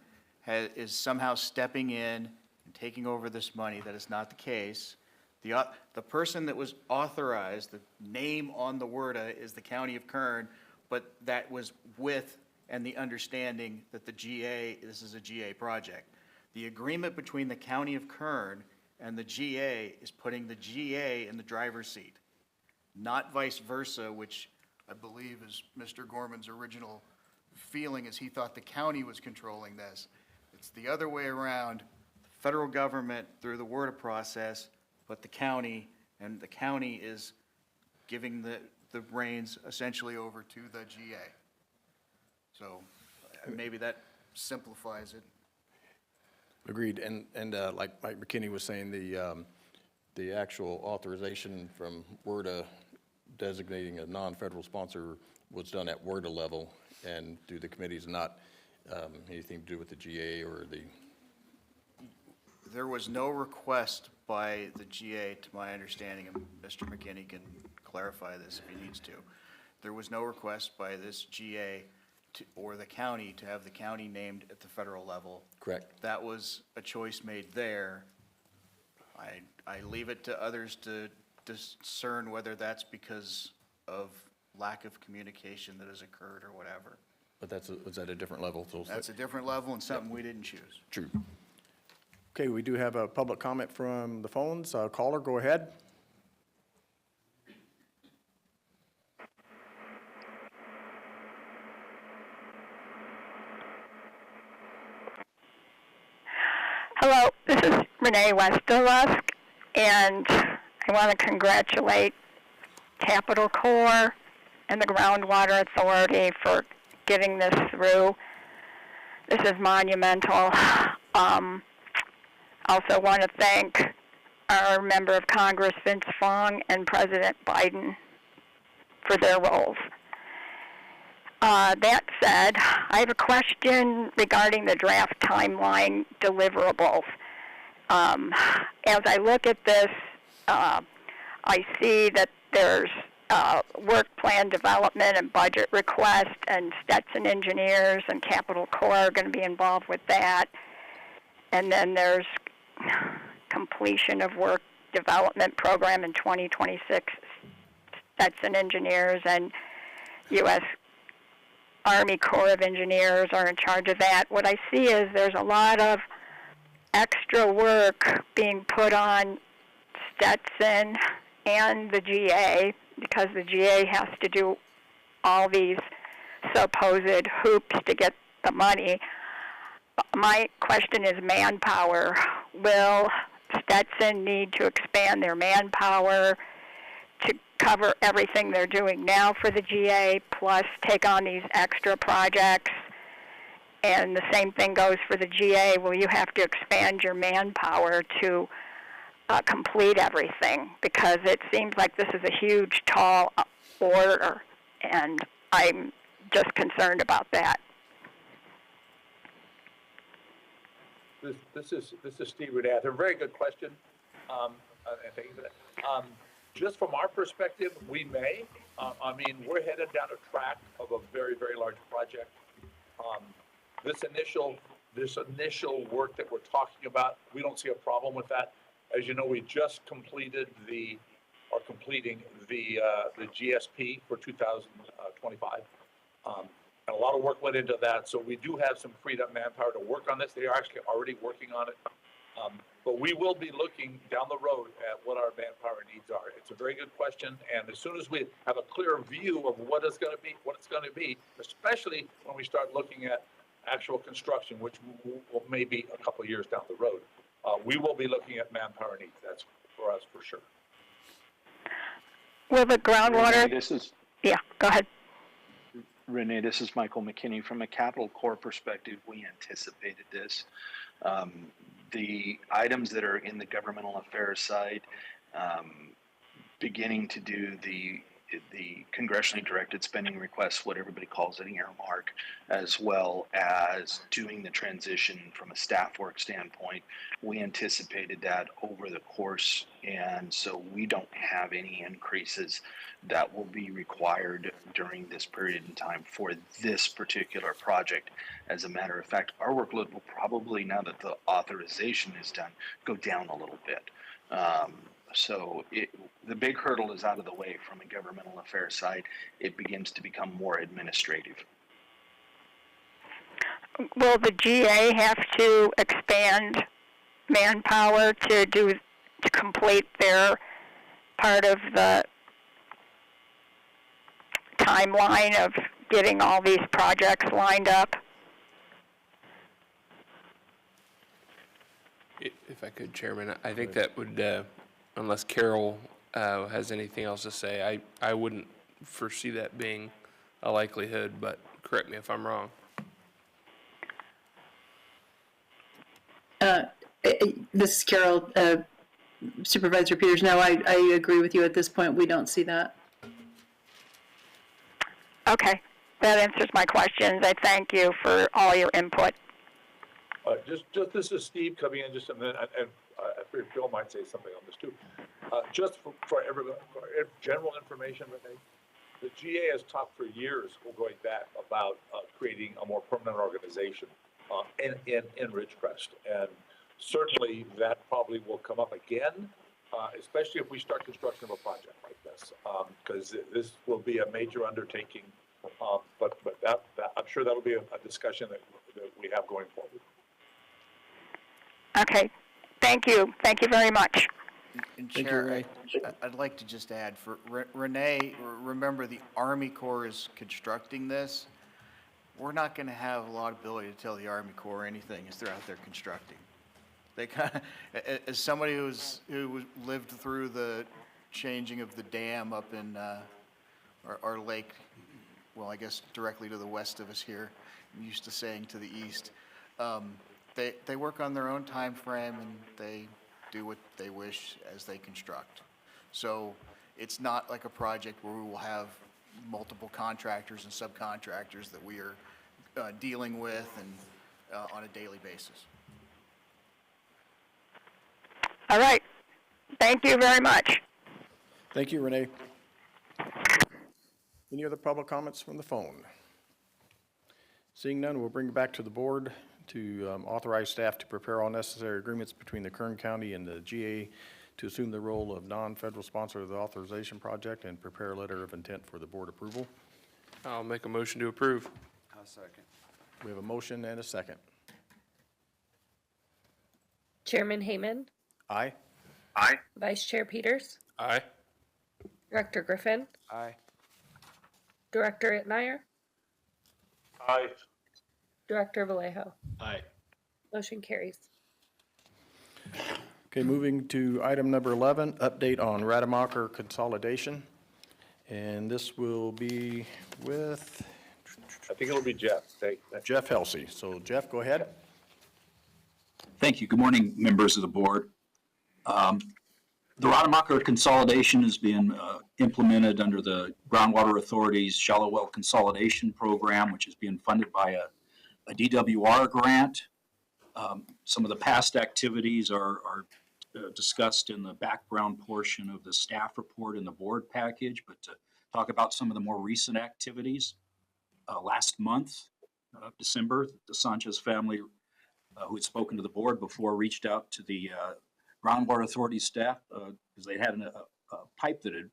is somehow stepping in and taking over this money, that is not the case. The person that was authorized, the name on the WRDA is the County of Kern, but that was with and the understanding that this is a GA project. The agreement between the County of Kern and the GA is putting the GA in the driver's seat, not vice versa, which I believe is Mr. Gorman's original feeling, is he thought the county was controlling this. It's the other way around, federal government through the WRDA process, but the county, and the county is giving the reins essentially over to the GA. So maybe that simplifies it.
Agreed, and like Mike McKinney was saying, the actual authorization from WRDA designating a non-federal sponsor was done at WRDA level and through the committees, not anything to do with the GA or the...
There was no request by the GA, to my understanding, and Mr. McKinney can clarify this if he needs to. There was no request by this GA or the county to have the county named at the federal level.
Correct.
That was a choice made there. I leave it to others to discern whether that's because of lack of communication that has occurred or whatever.
But was at a different level. So
That's a different level and something we didn't choose.
true. Okay, we do have a public comment from the phones. Caller, go ahead.
Hello, this is Renee Westerlusk, and I want to congratulate Capitol Corps and the Groundwater Authority for getting this through. This is monumental. Also want to thank our member of Congress, Vince Fong, and President Biden for their roles. That said, I have a question regarding the draft timeline deliverables. As I look at this, I see that there's work plan development and budget request, and Stetson engineers and Capital Corps are going to be involved with that. And then there's completion of work development program in 2026. Stetson engineers and U.S. Army Corps of Engineers are in charge of that. What I see is there's a lot of extra work being put on Stetson and the GA, because the GA has to do all these supposed hoops to get the money. My question is manpower. Will Stetson need to expand their manpower to cover everything they're doing now for the GA, plus take on these extra projects? And the same thing goes for the GA. Will you have to expand your manpower to complete everything? Because it seems like this is a huge, tall order, and I'm just concerned about that.
This is Steve Redath. A very good question. And thank you for that. Just from our perspective, we may. I mean, we're headed down a track of a very, very large project. This initial work that we're talking about, we don't see a problem with that. As you know, we just completed completing the GSP for 2025. And a lot of work went into that, so we do have some freed up manpower to work on this. They are actually already working on it. But we will be looking down the road at what our manpower needs are. It's a very good question, and as soon as we have a clear view of what it's going to be, especially when we start looking at actual construction, which may be a couple of years down the road, we will be looking at manpower needs. That's for us for sure.
Will the groundwater?
Renee,
yeah, go ahead.
Renee, this is Michael McKinney. From a Capital Corps perspective, we anticipated this. The items that are in the governmental affairs side, beginning to do the congressionally directed spending requests, what everybody calls an earmark, as well as doing the transition from a staff work standpoint, we anticipated that over the course, and so we don't have any increases that will be required during this period in time for this particular project. As a matter of fact, our workload will probably, now that the authorization is done, go down a little bit. So the big hurdle is out of the way from a governmental affairs side. It begins to become more administrative.
Will the GA have to expand manpower to complete their part of the timeline of getting all these projects lined up?
If I could, Chairman, I think that would, unless Carol has anything else to say, I wouldn't foresee that being a likelihood, but correct me if I'm wrong.
This is Carol. Supervisor Peters, no, I agree with you at this point. We don't see that.
Okay, that answers my questions. I thank you for all your input.
Just this is Steve coming in just a minute, and I figured Bill might say something on this too. Just for everyone, for general information, Renee, the GA has talked for years, going back, about creating a more permanent organization in Ridgecrest, and certainly that probably will come up again, especially if we start construction of a project like this, because this will be a major undertaking. But that I'm sure that'll be a discussion that we have going forward.
Okay, thank you. Thank you very much.
And Chair, I'd like to just add, for Renee, remember the Army Corps is constructing this. We're not going to have a lot of ability to tell the Army Corps anything as they're out there constructing. They kind of, as somebody who lived through the changing of the dam up in our lake, well, I guess directly to the west of us here, I'm used to saying to the east, they work on their own time frame, and they do what they wish as they construct. So it's not like a project where we will have multiple contractors and subcontractors that we are dealing with and on a daily basis.
All right. Thank you very much.
Thank you, Renee. Any other public comments from the phone? Seeing none, we'll bring it back to the board to authorize staff to prepare all necessary agreements between the Kern County and the GA to assume the role of non-federal sponsor of the authorization project and prepare a letter of intent for the board approval.
I'll make a motion to approve.
I'll second.
We have a motion and a second.
Chairman Hayman,
Aye?
Vice Chair Peters,
Aye.
Director Griffin,
Aye.
Director Itmeyer,
Aye.
Director Vallejo.
Aye.
Motion carries.
Okay, moving to item number 11, update on Rademacher consolidation. And this will be with
I think it'll be Jeff.
Jeff Helsey. So Jeff, go ahead.
Thank you. Good morning, members of the board. The Rademacher consolidation is being implemented under the Groundwater Authority's Shallow Well Consolidation Program, which is being funded by a DWR grant. Some of the past activities are discussed in the background portion of the staff report in the board package, but to talk about some of the more recent activities. Last month, December, the Sanchez family, who had spoken to the board before, reached out to the Groundwater Authority staff because they had a pipe that had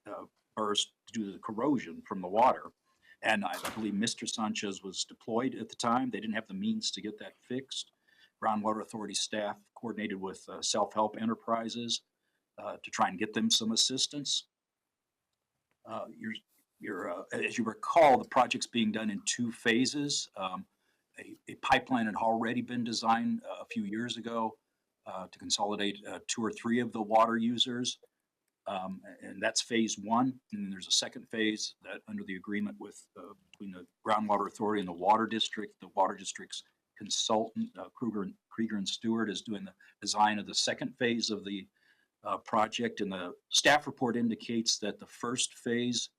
burst due to the corrosion from the water. And I believe Mr. Sanchez was deployed at the time. They didn't have the means to get that fixed. Groundwater Authority staff coordinated with Self-Help Enterprises to try and get them some assistance. As you recall, the project's being done in two phases. A pipeline had already been designed a few years ago to consolidate 2 or 3 of the water users. And that's phase 1. And then there's a second phase that under the agreement with between the Groundwater Authority and the Water District, the Water District's consultant, Krieger and Stewart, is doing the design of the second phase of the project. And the staff report indicates that the first phase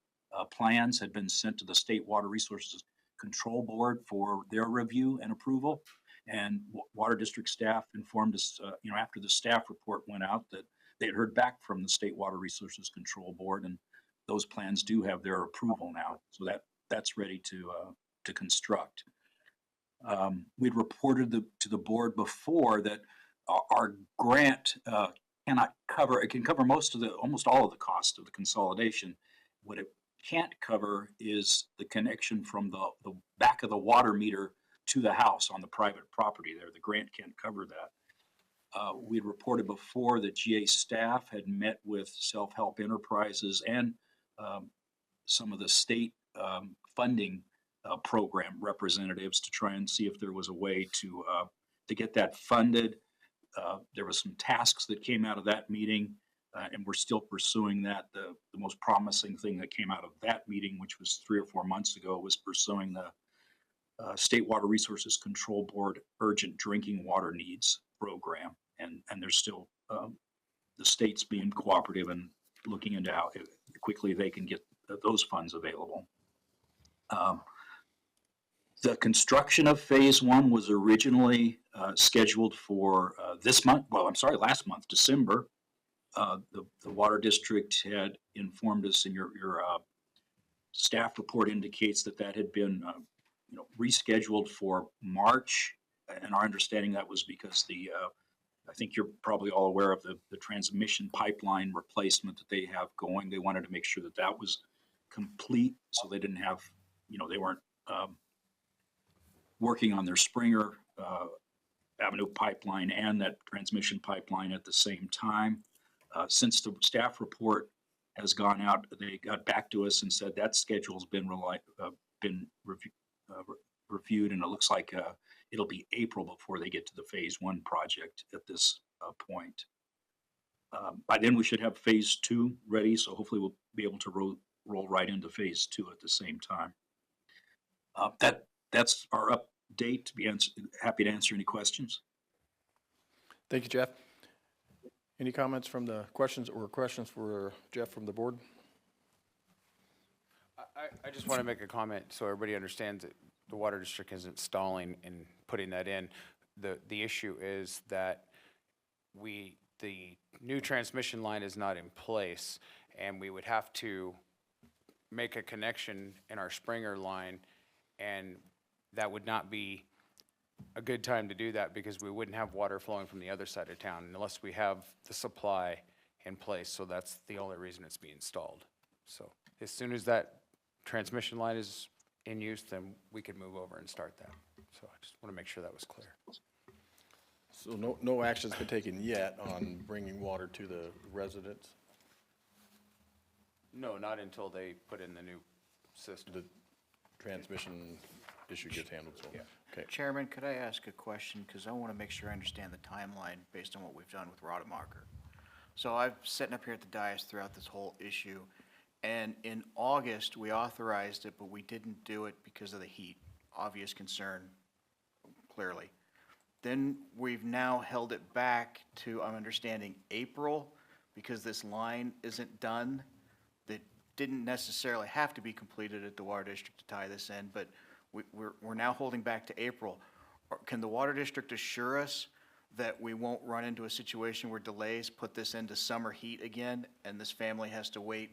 plans had been sent to the State Water Resources Control Board for their review and approval. And Water District staff informed us, after the staff report went out, that they had heard back from the State Water Resources Control Board, and those plans do have their approval now. So that's ready to construct. We'd reported to the board before that our grant cannot cover. It can cover almost all of the cost of the consolidation. What it can't cover is the connection from the back of the water meter to the house on the private property there. The grant can't cover that. We had reported before that GA staff had met with Self-Help Enterprises and some of the state funding program representatives to try and see if there was a way to get that funded. There was some tasks that came out of that meeting, and we're still pursuing that. The most promising thing that came out of that meeting, which was 3 or 4 months ago, was pursuing the State Water Resources Control Board Urgent Drinking Water Needs program. And there's still the state's being cooperative and looking into how quickly they can get those funds available. The construction of phase 1 was originally scheduled for last month, December. The Water District had informed us, and your staff report indicates that had been rescheduled for March. And our understanding that was because I think you're probably all aware of the transmission pipeline replacement that they have going. They wanted to make sure that was complete, so they didn't have, they weren't working on their Springer Avenue pipeline and that transmission pipeline at the same time. Since the staff report has gone out, they got back to us and said that schedule's been reviewed, and it looks like it'll be April before they get to the phase 1 project at this point. By then we should have phase 2 ready, so hopefully we'll be able to roll right into phase 2 at the same time. That's our update. Happy to answer any questions.
Thank you, Jeff. Any comments from the questions for Jeff from the board?
I just want to make a comment so everybody understands that the water district isn't stalling in putting that in. The issue is that the new transmission line is not in place, and we would have to make a connection in our Springer line, and that would not be a good time to do that because we wouldn't have water flowing from the other side of town unless we have the supply in place. So that's the only reason it's being installed. So as soon as that transmission line is in use, then we could move over and start that. So I just want to make sure that was clear.
So no action's been taken yet on bringing water to the residents?
No, not until they put in the new system.
The transmission issue gets handled, so, okay.
Chairman, could I ask a question? Because I want to make sure I understand the timeline based on what we've done with Rademacher. So I've sitting up here at the dais throughout this whole issue, and in August, we authorized it, but we didn't do it because of the heat. Obvious concern, clearly. Then we've now held it back to, I'm understanding, April, because this line isn't done. That didn't necessarily have to be completed at the water district to tie this in, but we're now holding back to April. Can the water district assure us that we won't run into a situation where delays put this into summer heat again, and this family has to wait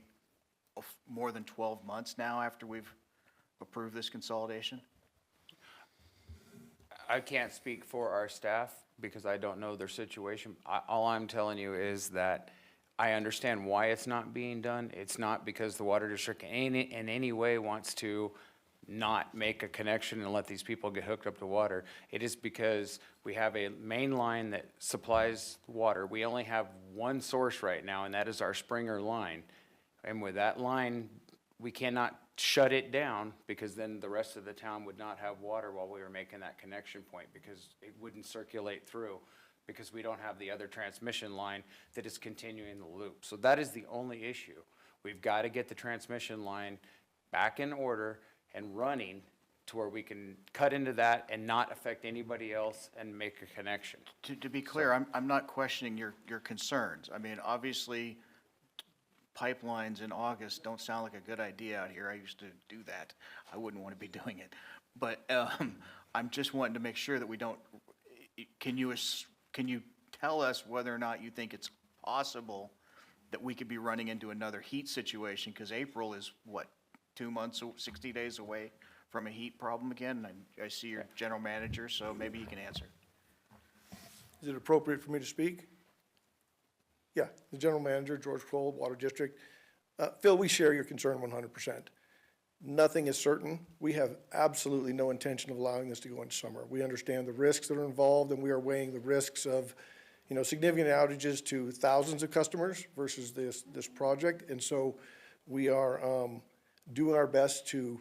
more than 12 months now after we've approved this consolidation?
I can't speak for our staff because I don't know their situation. All I'm telling you is that I understand why it's not being done. It's not because the water district in any way wants to not make a connection and let these people get hooked up to water. It is because we have a main line that supplies water. We only have one source right now, and that is our Springer line. And with that line, we cannot shut it down because then the rest of the town would not have water while we were making that connection point because it wouldn't circulate through because we don't have the other transmission line that is continuing the loop. So that is the only issue. We've got to get the transmission line back in order and running to where we can cut into that and not affect anybody else and make a connection.
To be clear, I'm not questioning your concerns. I mean, obviously, pipelines in August don't sound like a good idea out here. I used to do that. I wouldn't want to be doing it. But I'm just wanting to make sure that we don't, can you tell us whether or not you think it's possible that we could be running into another heat situation? Because April is, what, 2 months, 60 days away from a heat problem again? And I see your general manager, so maybe you can answer.
Is it appropriate for me to speak? Yeah, the general manager, George Kroll, Water District. Phil, we share your concern 100%. Nothing is certain. We have absolutely no intention of allowing this to go into summer. We understand the risks that are involved, and we are weighing the risks of, significant outages to thousands of customers versus this project. And so we are doing our best to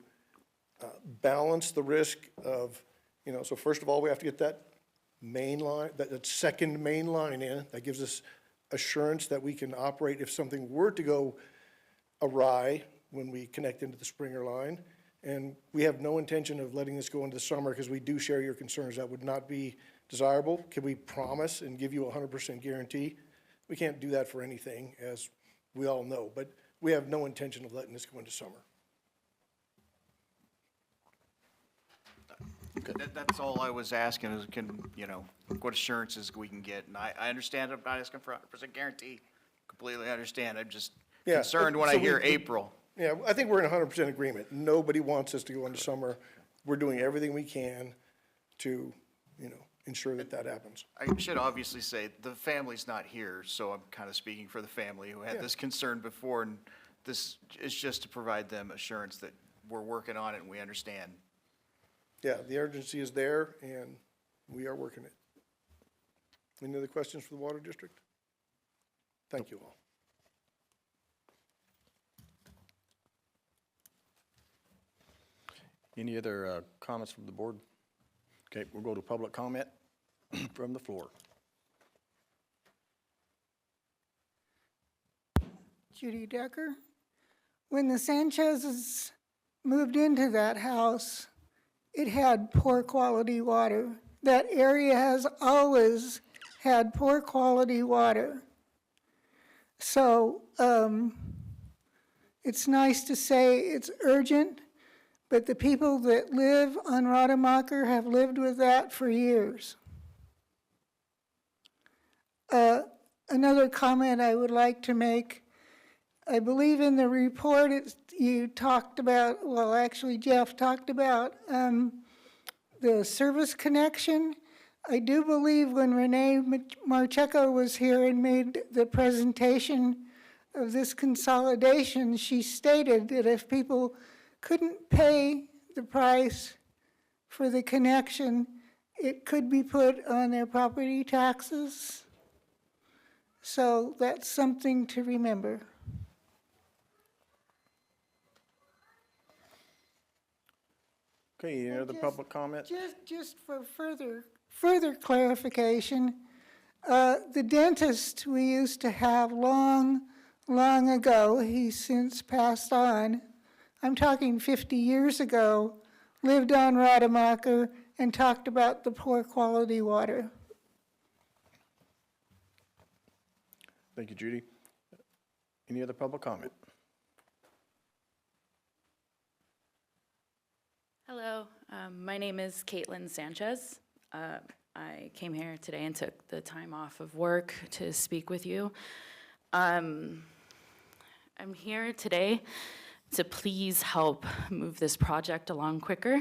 balance the risk of, so first of all, we have to get that main line, that second main line in. That gives us assurance that we can operate if something were to go awry when we connect into the Springer line. And we have no intention of letting this go into the summer because we do share your concerns. That would not be desirable. Can we promise and give you a 100% guarantee? We can't do that for anything, as we all know, but we have no intention of letting this go into summer.
That's all I was asking is what assurances we can get. And I understand I'm not asking for a 100% guarantee. Completely understand. I'm just concerned when I hear April.
Yeah, I think we're in 100% agreement. Nobody wants us to go into summer. We're doing everything we can to, ensure that happens.
I should obviously say the family's not here, so I'm kind of speaking for the family who had this concern before, and this is just to provide them assurance that we're working on it and we understand.
Yeah, the urgency is there, and we are working it. Any other questions for the Water District? Thank you all.
Any other comments from the board? Okay, we'll go to public comment from the floor.
Judy Decker. When the Sanchez's moved into that house, it had poor quality water. That area has always had poor quality water. So it's nice to say it's urgent, but the people that live on Rademacher have lived with that for years. Another comment I would like to make, I believe in the report you talked about, well, actually Jeff talked about the service connection. I do believe when Renee Marcheco was here and made the presentation of this consolidation, she stated that if people couldn't pay the price for the connection, it could be put on their property taxes. So that's something to remember.
Okay, any other public comment?
Just for further clarification, the dentist we used to have long ago, he's since passed on, I'm talking 50 years ago, lived on Rademacher and talked about the poor quality water.
Thank you, Judy. Any other public comment?
Hello, my name is Caitlin Sanchez. I came here today and took the time off of work to speak with you. I'm here today to please help move this project along quicker.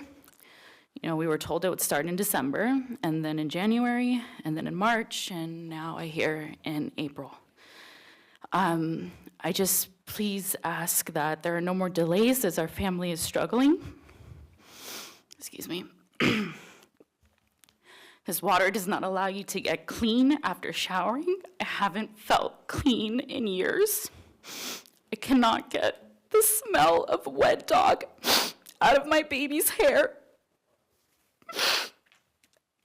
You know, we were told it would start in December, and then in January, and then in March, and now I hear in April. I just please ask that there are no more delays as our family is struggling. Excuse me. This water does not allow you to get clean after showering. I haven't felt clean in years. I cannot get the smell of wet dog out of my baby's hair.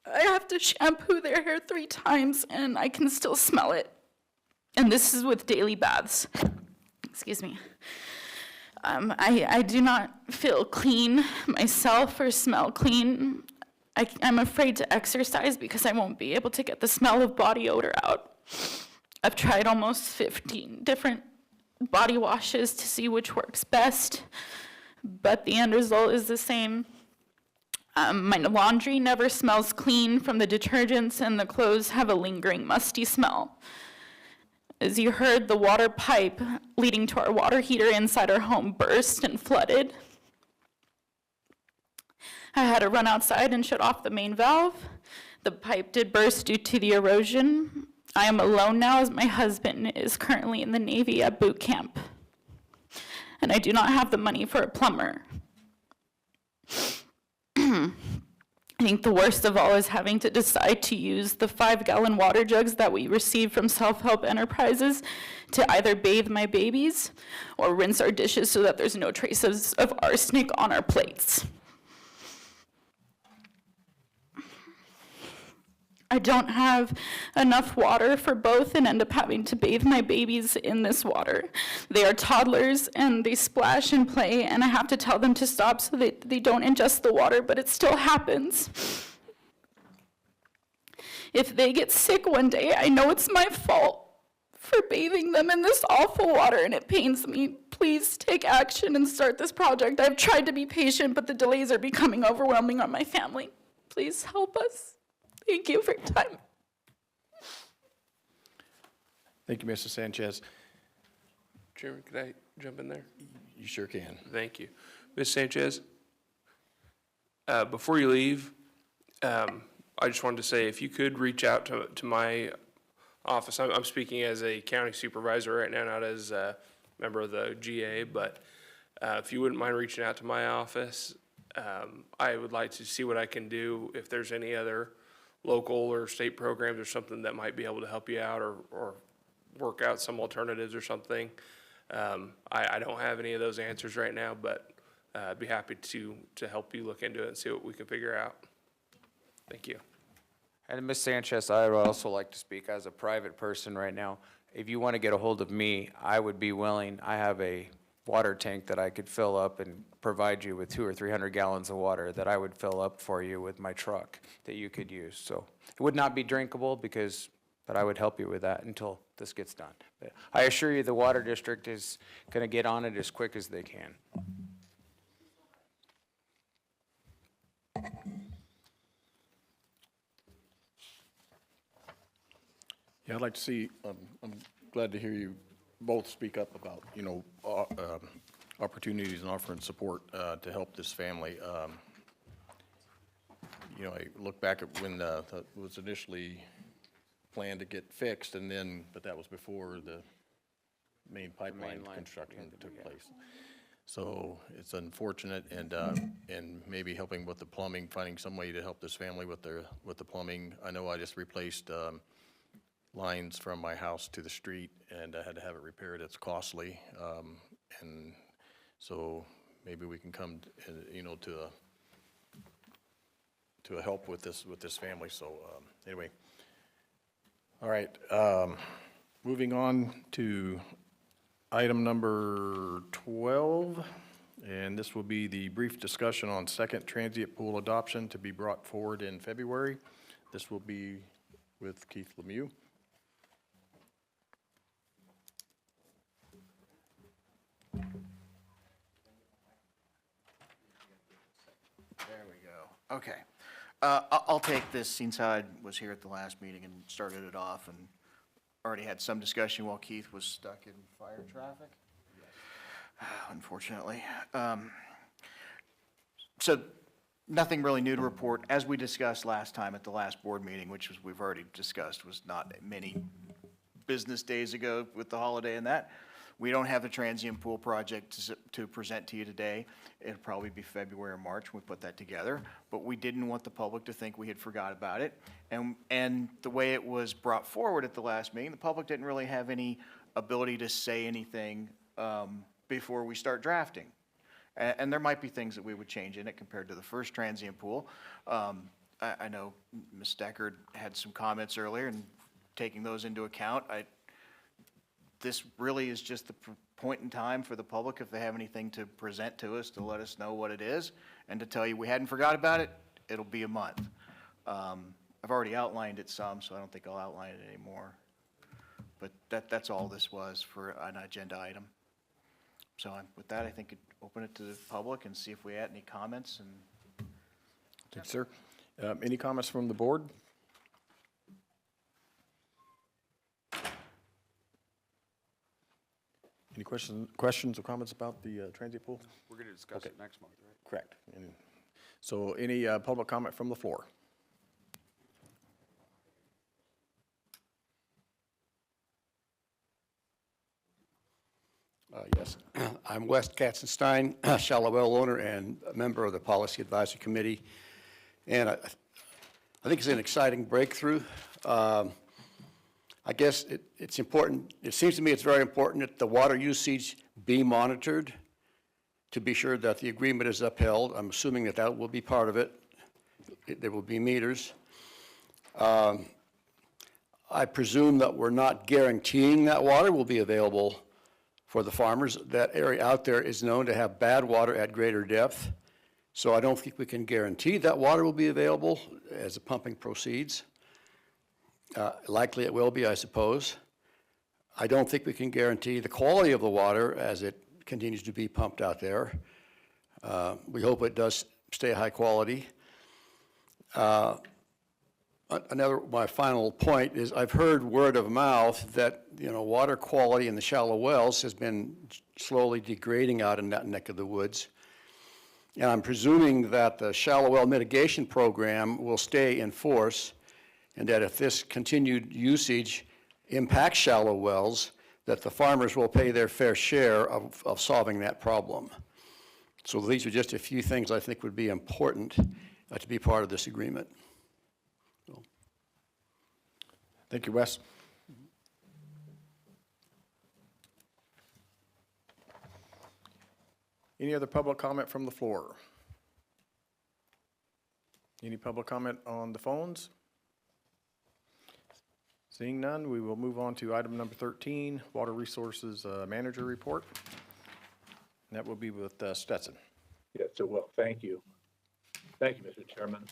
I have to shampoo their hair 3 times and I can still smell it. And this is with daily baths. Excuse me. I do not feel clean myself or smell clean. I'm afraid to exercise because I won't be able to get the smell of body odor out. I've tried almost 15 different body washes to see which works best, but the end result is the same. My laundry never smells clean from the detergents, and the clothes have a lingering musty smell. As you heard, the water pipe leading to our water heater inside our home burst and flooded. I had to run outside and shut off the main valve. The pipe did burst due to the erosion. I am alone now as my husband is currently in the Navy at boot camp. And I do not have the money for a plumber. I think the worst of all is having to decide to use the 5-gallon water jugs that we receive from self-help enterprises to either bathe my babies or rinse our dishes so that there's no traces of arsenic on our plates. I don't have enough water for both and end up having to bathe my babies in this water. They are toddlers and they splash and play, and I have to tell them to stop so that they don't ingest the water, but it still happens. If they get sick one day, I know it's my fault for bathing them in this awful water, and it pains me. Please take action and start this project. I've tried to be patient, but the delays are becoming overwhelming on my family. Please help us. Thank you for your time.
Thank you, Mrs. Sanchez.
Chairman, could I jump in there?
You sure can.
Thank you. Ms. Sanchez, before you leave, I just wanted to say if you could reach out to my office. I'm speaking as a county supervisor right now, not as a member of the GA, but if you wouldn't mind reaching out to my office, I would like to see what I can do if there's any other local or state programs or something that might be able to help you out or work out some alternatives or something. I don't have any of those answers right now, but I'd be happy to help you look into it and see what we can figure out. Thank you.
And Ms. Sanchez, I would also like to speak as a private person right now. If you want to get a hold of me, I would be willing. I have a water tank that I could fill up and provide you with 200 or 300 gallons of water that I would fill up for you with my truck that you could use. So it would not be drinkable because But I would help you with that until this gets done. But I assure you, the water district is going to get on it as quick as they can.
Yeah, I'd like to see, I'm glad to hear you both speak up about, opportunities and offering support to help this family. I look back at when that was initially planned to get fixed, and then, but that was before the main pipeline construction took place. So it's unfortunate, and maybe helping with the plumbing, finding some way to help this family with the plumbing. I know I just replaced lines from my house to the street, and I had to have it repaired. It's costly, and so maybe we can come, to a help with this family. So anyway, all right. Moving on to item number 12, and this will be the brief discussion on second transient pool adoption to be brought forward in February. This will be with Keith Lemieux.
There we go. Okay. I'll take this since I was here at the last meeting and started it off and already had some discussion while Keith was stuck in fire traffic, unfortunately. So nothing really new to report. As we discussed last time at the last board meeting, which was we've already discussed, was not many business days ago with the holiday and that. We don't have the transient pool project to present to you today. It'll probably be February or March when we put that together. But we didn't want the public to think we had forgot about it. And the way it was brought forward at the last meeting, the public didn't really have any ability to say anything before we start drafting. And there might be things that we would change in it compared to the first transient pool. I know Ms. Deckard had some comments earlier, and taking those into account, this really is just the point in time for the public, if they have anything to present to us, to let us know what it is, and to tell you we hadn't forgot about it. It'll be a month. I've already outlined it some, so I don't think I'll outline it anymore. But that's all this was for an agenda item. So with that, I think I'd open it to the public and see if we had any comments. And
Thanks, sir. Any comments from the board? Any questions or comments about the transient pool?
We're going to discuss it next month, right?
Correct. So any public comment from the floor?
Yes, I'm Wes Katzenstein, shallow well owner and a member of the Policy Advisory Committee. And I think it's an exciting breakthrough. I guess it's important, it seems to me it's very important that the water usage be monitored to be sure that the agreement is upheld. I'm assuming that that will be part of it. There will be meters. I presume that we're not guaranteeing that water will be available for the farmers. That area out there is known to have bad water at greater depth. So I don't think we can guarantee that water will be available as the pumping proceeds. Likely it will be, I suppose. I don't think we can guarantee the quality of the water as it continues to be pumped out there. We hope it does stay high quality. My final point is I've heard word of mouth that, water quality in the shallow wells has been slowly degrading out in that neck of the woods. And I'm presuming that the shallow well mitigation program will stay in force, and that if this continued usage impacts shallow wells, that the farmers will pay their fair share of solving that problem. So these are just a few things I think would be important to be part of this agreement. So.
Thank you, Wes. Any other public comment from the floor? Any public comment on the phones? Seeing none, we will move on to item number 13, Water Resources Manager Report. And that will be with Stetson.
Yes, so well, thank you. Thank you, Mr. Chairman.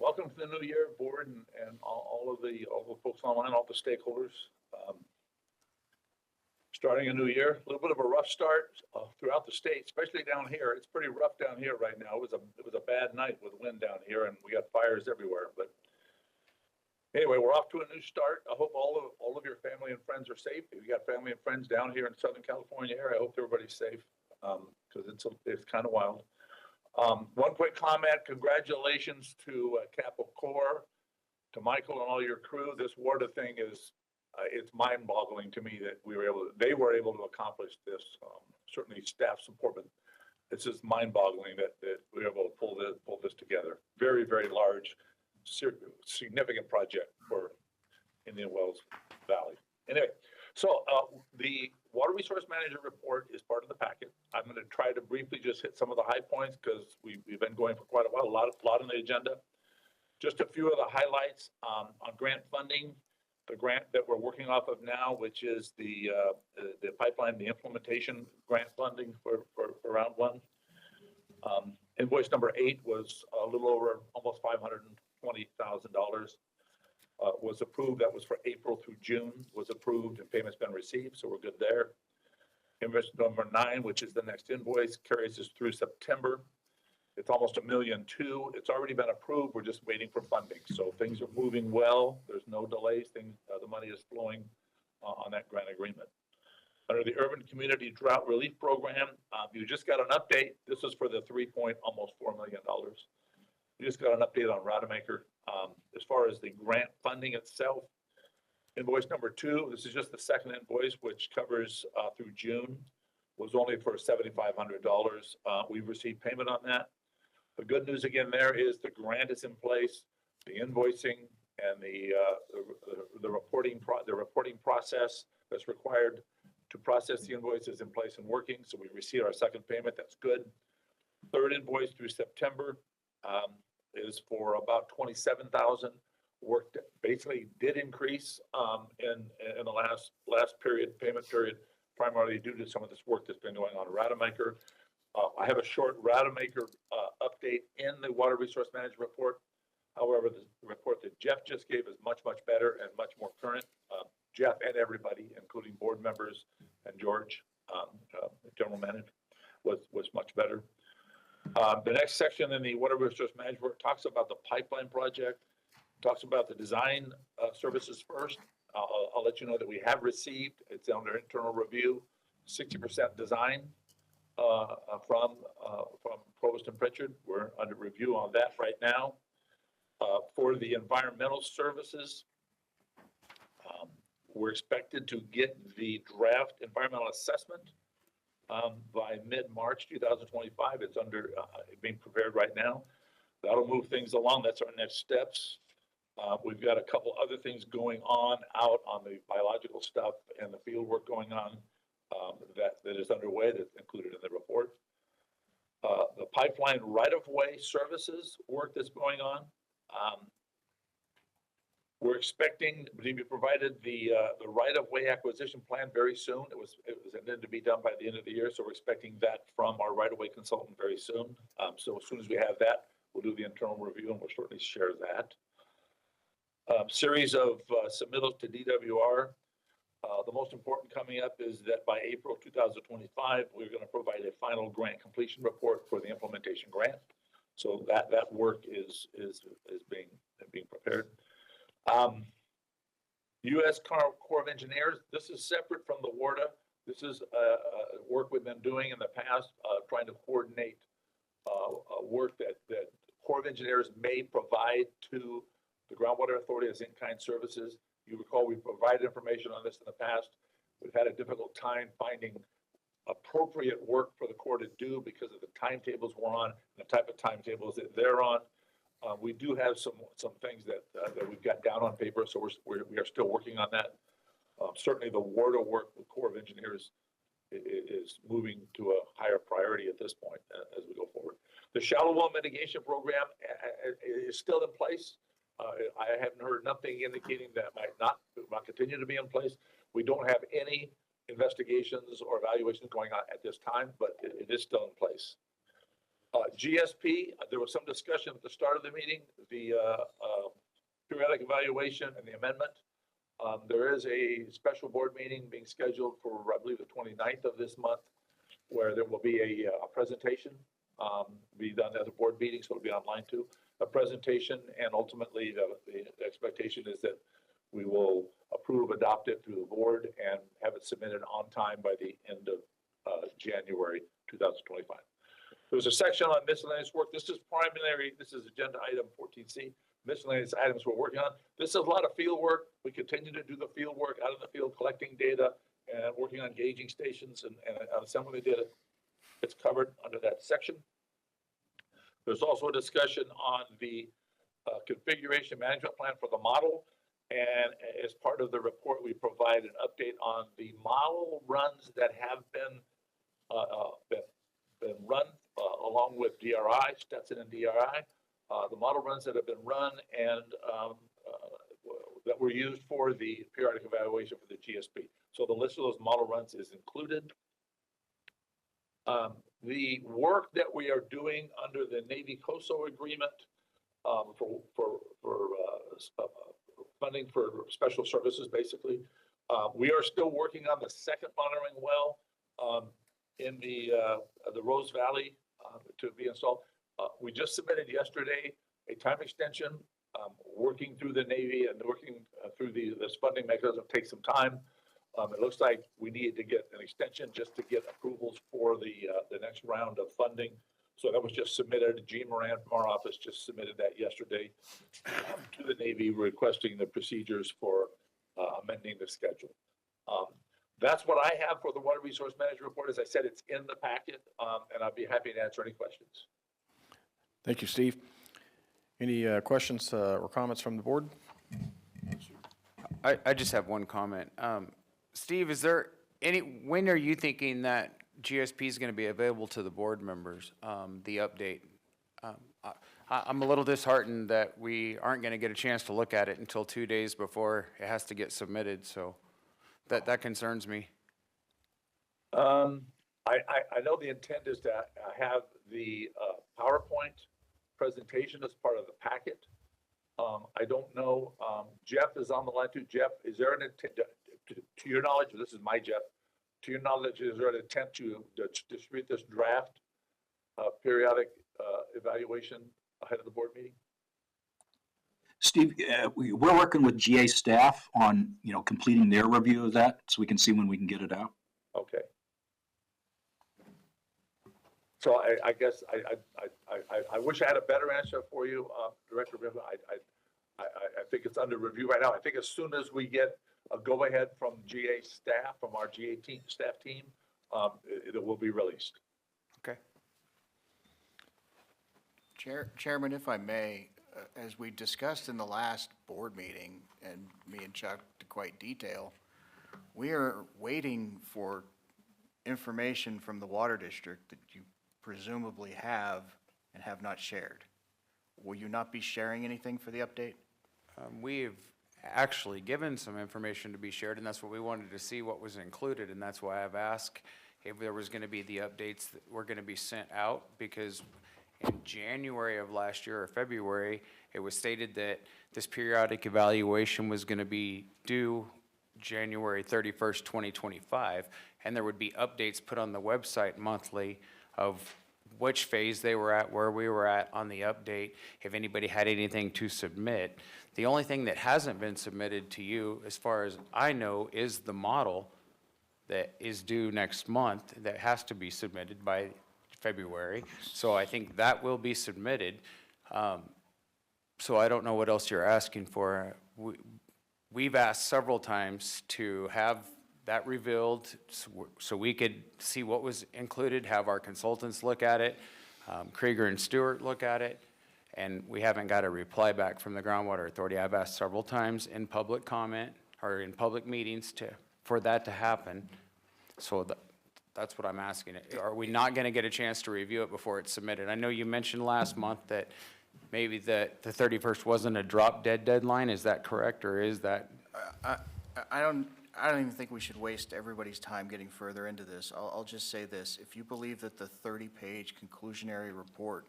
welcome to the new year, board, and all the folks online, all the stakeholders. Starting a new year, a little bit of a rough start throughout the state, especially down here. It's pretty rough down here right now. It was a bad night with wind down here, and we got fires everywhere. But anyway, we're off to a new start. I hope all of your family and friends are safe. If you got family and friends down here in Southern California area, I hope everybody's safe because it's kind of wild. One quick comment: congratulations to Capital Corps, to Michael and all your crew. This water thing is. It's mind-boggling to me that they were able to accomplish this. Certainly staff support, but it's just mind-boggling that we were able to pull this together. Very, very large, significant project for Indian Wells Valley. Anyway, so the Water Resource Manager report is part of the packet. I'm going to try to briefly just hit some of the high points because we've been going for quite a while. A lot on the agenda. Just a few of the highlights on grant funding. The grant that we're working off of now, which is the pipeline, the implementation grant funding for round one. Invoice number 8 was a little over almost $520,000. Was approved. That was for April through June. Was approved and payment's been received, so we're good there. Invoice number 9, which is the next invoice, carries us through September. It's almost $1.2 million. It's already been approved. We're just waiting for funding. So things are moving well. There's no delays. The money is flowing on that grant agreement. Under the Urban Community Drought Relief Program, you just got an update. This is for the almost $4 million. You just got an update on Rademacher. As far as the grant funding itself, invoice number 2, this is just the second invoice, which covers through June, was only for $7,500. We've received payment on that. The good news again there is the grant is in place, the invoicing and the reporting process that's required to process the invoice is in place and working. So we received our second payment. That's good. Third invoice through September is for about $27,000. Work basically did increase in the last payment period, primarily due to some of this work that's been going on at Rademacher. I have a short Rademacher update in the Water Resource Management report. However, the report that Jeff just gave is much, much better and much more current. Jeff and everybody, including board members and George, general manager, was much better. The next section in the Water Resource Management talks about the pipeline project, talks about the design services first. I'll let you know that we have received, it's under internal review, 60% design from Provost and Pritchard. We're under review on that right now. For the environmental services, we're expected to get the draft environmental assessment by mid-March 2025. It's being prepared right now. That'll move things along. That's our next steps. We've got a couple other things going on out on the biological stuff and the field work going on that is underway, that's included in the report. The pipeline right-of-way services work that's going on. We're expecting to be provided the right-of-way acquisition plan very soon. It was intended to be done by the end of the year, so we're expecting that from our right-of-way consultant very soon. So as soon as we have that, we'll do the internal review and we'll certainly share that. Series of submittals to DWR. The most important coming up is that by April 2025, we're going to provide a final grant completion report for the implementation grant. So that work is being prepared. U.S. Corps of Engineers. This is separate from the WARDA. This is work we've been doing in the past, trying to coordinate work that Corps of Engineers may provide to the Groundwater Authority as in-kind services. You recall we provided information on this in the past. We've had a difficult time finding appropriate work for the Corps to do because of the timetables we're on, and the type of timetables that they're on. We do have some things that we've got down on paper, so we are still working on that. Certainly the WARDA work with Corps of Engineers is moving to a higher priority at this point as we go forward. The shallow well mitigation program is still in place. I haven't heard nothing indicating that might not continue to be in place. We don't have any investigations or evaluations going on at this time, but it is still in place. GSP, there was some discussion at the start of the meeting, the periodic evaluation and the amendment. There is a special board meeting being scheduled for, I believe, the 29th of this month, where there will be a presentation, be done at a board meeting, so it'll be online too, a presentation, and ultimately the expectation is that we will approve, adopt it through the board, and have it submitted on time by the end of January 2025. There's a section on miscellaneous work. This is primary, this is agenda item 14C, miscellaneous items we're working on. This is a lot of field work. We continue to do the field work out in the field, collecting data and working on gauging stations and assembling the data. It's covered under that section. There's also a discussion on the configuration management plan for the model. And as part of the report, we provide an update on the model runs that have been run along with DRI, Stetson and DRI, the model runs that have been run and that were used for the periodic evaluation for the GSP. So the list of those model runs is included. The work that we are doing under the Navy COSO agreement for funding for special services, basically. We are still working on the second monitoring well in the Rose Valley to be installed. We just submitted yesterday a time extension, working through the Navy and working through this funding mechanism takes some time. It looks like we need to get an extension just to get approvals for the next round of funding. So that was just submitted. Gene Moran from our office just submitted that yesterday to the Navy, requesting the procedures for amending the schedule. That's what I have for the Water Resource Management Report. As I said, it's in the packet, and I'd be happy to answer any questions.
Thank you, Steve. Any questions or comments from the board?
I just have one comment. Steve, is there when are you thinking that GSP is going to be available to the board members, the update? I'm a little disheartened that we aren't going to get a chance to look at it until 2 days before it has to get submitted, so that concerns me.
I know the intent is to have the PowerPoint presentation as part of the packet. I don't know, Jeff is on the line too. Jeff, is there an intent, to your knowledge, this is my Jeff, to your knowledge, is there an attempt to distribute this draft periodic evaluation ahead of the board meeting?
Steve, we're working with GA staff on, completing their review of that, so we can see when we can get it out.
Okay. So I guess I wish I had a better answer for you, Director Riva. I think it's under review right now. I think as soon as we get a go-ahead from GA staff, from our GA staff team, it will be released.
Okay.
Chairman, if I may, as we discussed in the last board meeting, and me and Chuck to quite detail, we are waiting for information from the water district that you presumably have and have not shared. Will you not be sharing anything for the update?
We've actually given some information to be shared, and that's what we wanted to see what was included, and that's why I've asked if there was going to be the updates that were going to be sent out, because in January of last year or February, it was stated that this periodic evaluation was going to be due January 31st, 2025, and there would be updates put on the website monthly of which phase they were at, where we were at on the update, if anybody had anything to submit. The only thing that hasn't been submitted to you, as far as I know, is the model that is due next month that has to be submitted by February. So I think that will be submitted. So I don't know what else you're asking for. We've asked several times to have that revealed so we could see what was included, have our consultants look at it, Krieger and Stewart look at it, and we haven't got a reply back from the Groundwater Authority. I've asked several times in public comment or in public meetings for that to happen. So that's what I'm asking. Are we not going to get a chance to review it before it's submitted? I know you mentioned last month that maybe the 31st wasn't a drop dead deadline. Is that correct, or is that?
I don't even think we should waste everybody's time getting further into this. I'll just say this. If you believe that the 30-page conclusionary report,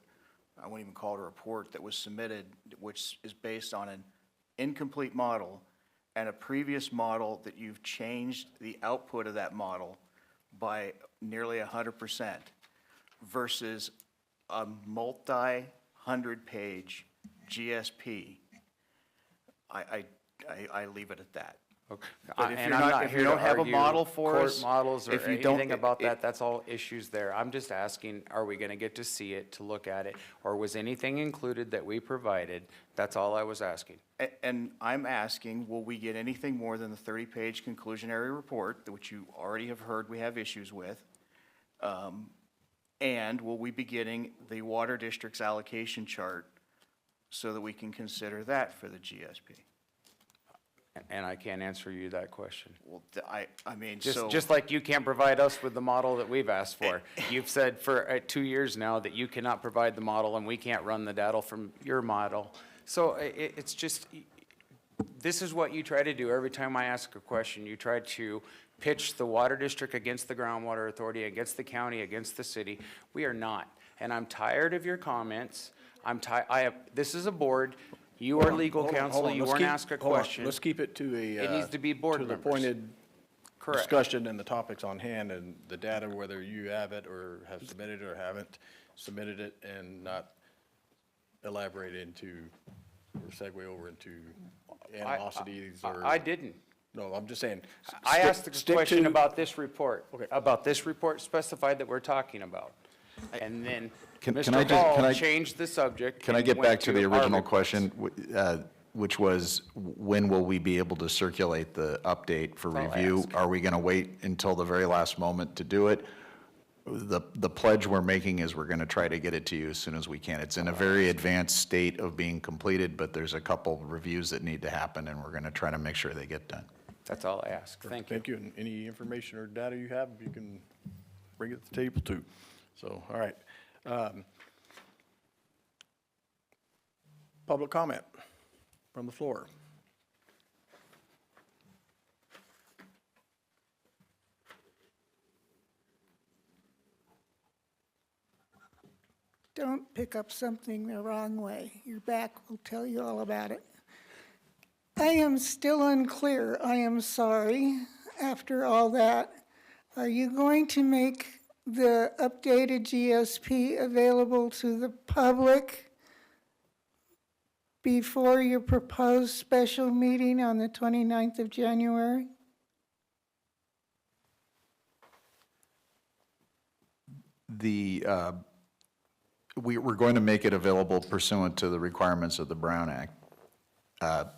I won't even call it a report, that was submitted, which is based on an incomplete model and a previous model that you've changed the output of that model by nearly 100% versus a multi-100-page GSP, I leave it at that.
Okay.
But if
And
you're
I'm
not-
not
if
here
you
to
don't have a
argue
model for
court
us,
models or
if you don't-
anything about that, that's all issues there. I'm just asking, are we gonna get to see it, to look at it? Or was anything included that we provided? That's all I was asking.
And I'm asking, will we get anything more than the 30-page conclusionary report, which you already have heard we have issues with? And will we be getting the water district's allocation chart so that we can consider that for the GSP?
And I can't answer you that question.
Well, I mean, so.
Just like you can't provide us with the model that we've asked for. You've said for 2 years now that you cannot provide the model and we can't run the data from your model. So it's just, this is what you try to do every time I ask a question. You try to pitch the water district against the groundwater authority, against the county, against the city. We are not. And I'm tired of your comments. This is a board. You are legal counsel. You weren't asked a question.
Let's keep it to a.
It needs to be board
to the
members.
pointed
Correct.
discussion and the topics on hand and the data, whether you have it or have submitted it or haven't submitted it, and not elaborate into or segue over into animosities or.
I didn't.
No, I'm just saying.
I asked the question
to-
about this report.
Okay.
About this report specified that we're talking about. And then
Can I
Mr.
just-
Hall
can I-
changed the subject.
Can I
and
get
went
back to the
our
original
request.
question, which was, when will we be able to circulate the update for
That's all I
review?
ask.
Are we going to wait until the very last moment to do it? The pledge we're making is we're going to try to get it to you as soon as we can. It's in a very advanced state of being completed, but there's a couple reviews that need to happen, and we're going to try to make sure they get done.
That's all I ask. Thank you.
Thank you. And any information or data you have, you can bring it to the table too. So, all right. Public comment from the floor.
Don't pick up something the wrong way. Your back will tell you all about it. I am still unclear. I am sorry. After all that, are you going to make the updated GSP available to the public before your proposed special meeting on the 29th of January?
We're going to make it available pursuant to the requirements of the Brown Act.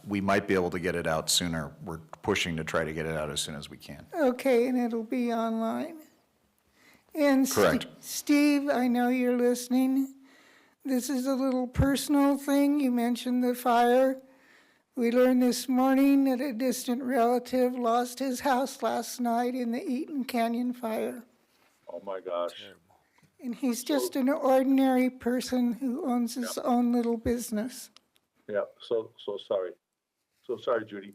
We might be able to get it out sooner. We're pushing to try to get it out as soon as we can.
Okay, and it'll be online. And
Correct.
Steve, I know you're listening. This is a little personal thing. You mentioned the fire. We learned this morning that a distant relative lost his house last night in the Eaton Canyon fire.
Oh, my gosh.
And he's just an ordinary person who owns his own little business.
Yeah, so sorry. So sorry, Judy.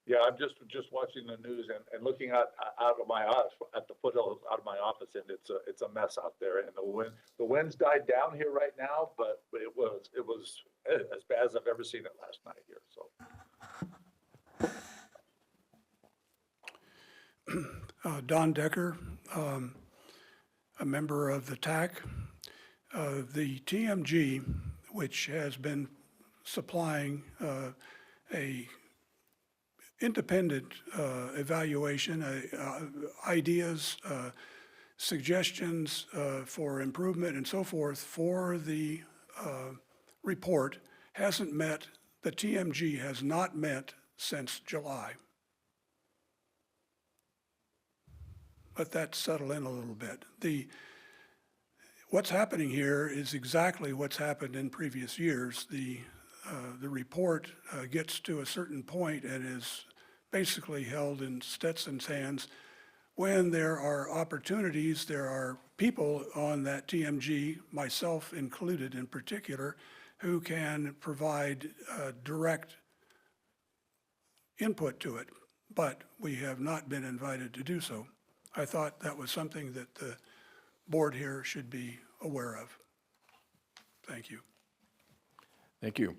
Yeah, I'm just watching the news and looking out of my office, at the foothills out of my office, and it's a mess out there. And the wind's died down here right now, but it was as bad as I've ever seen it last night here, so.
Don Decker, a member of the TAC. The TMG, which has been supplying a independent evaluation, ideas, suggestions for improvement and so forth for the report, hasn't met, the TMG has not met since July. Let that settle in a little bit. What's happening here is exactly what's happened in previous years. The report gets to a certain point and is basically held in Stetson's hands. When there are opportunities, there are people on that TMG, myself included in particular, who can provide direct input to it. but we have not been invited to do so. I thought that was something that the board here should be aware of. Thank you.
Thank you.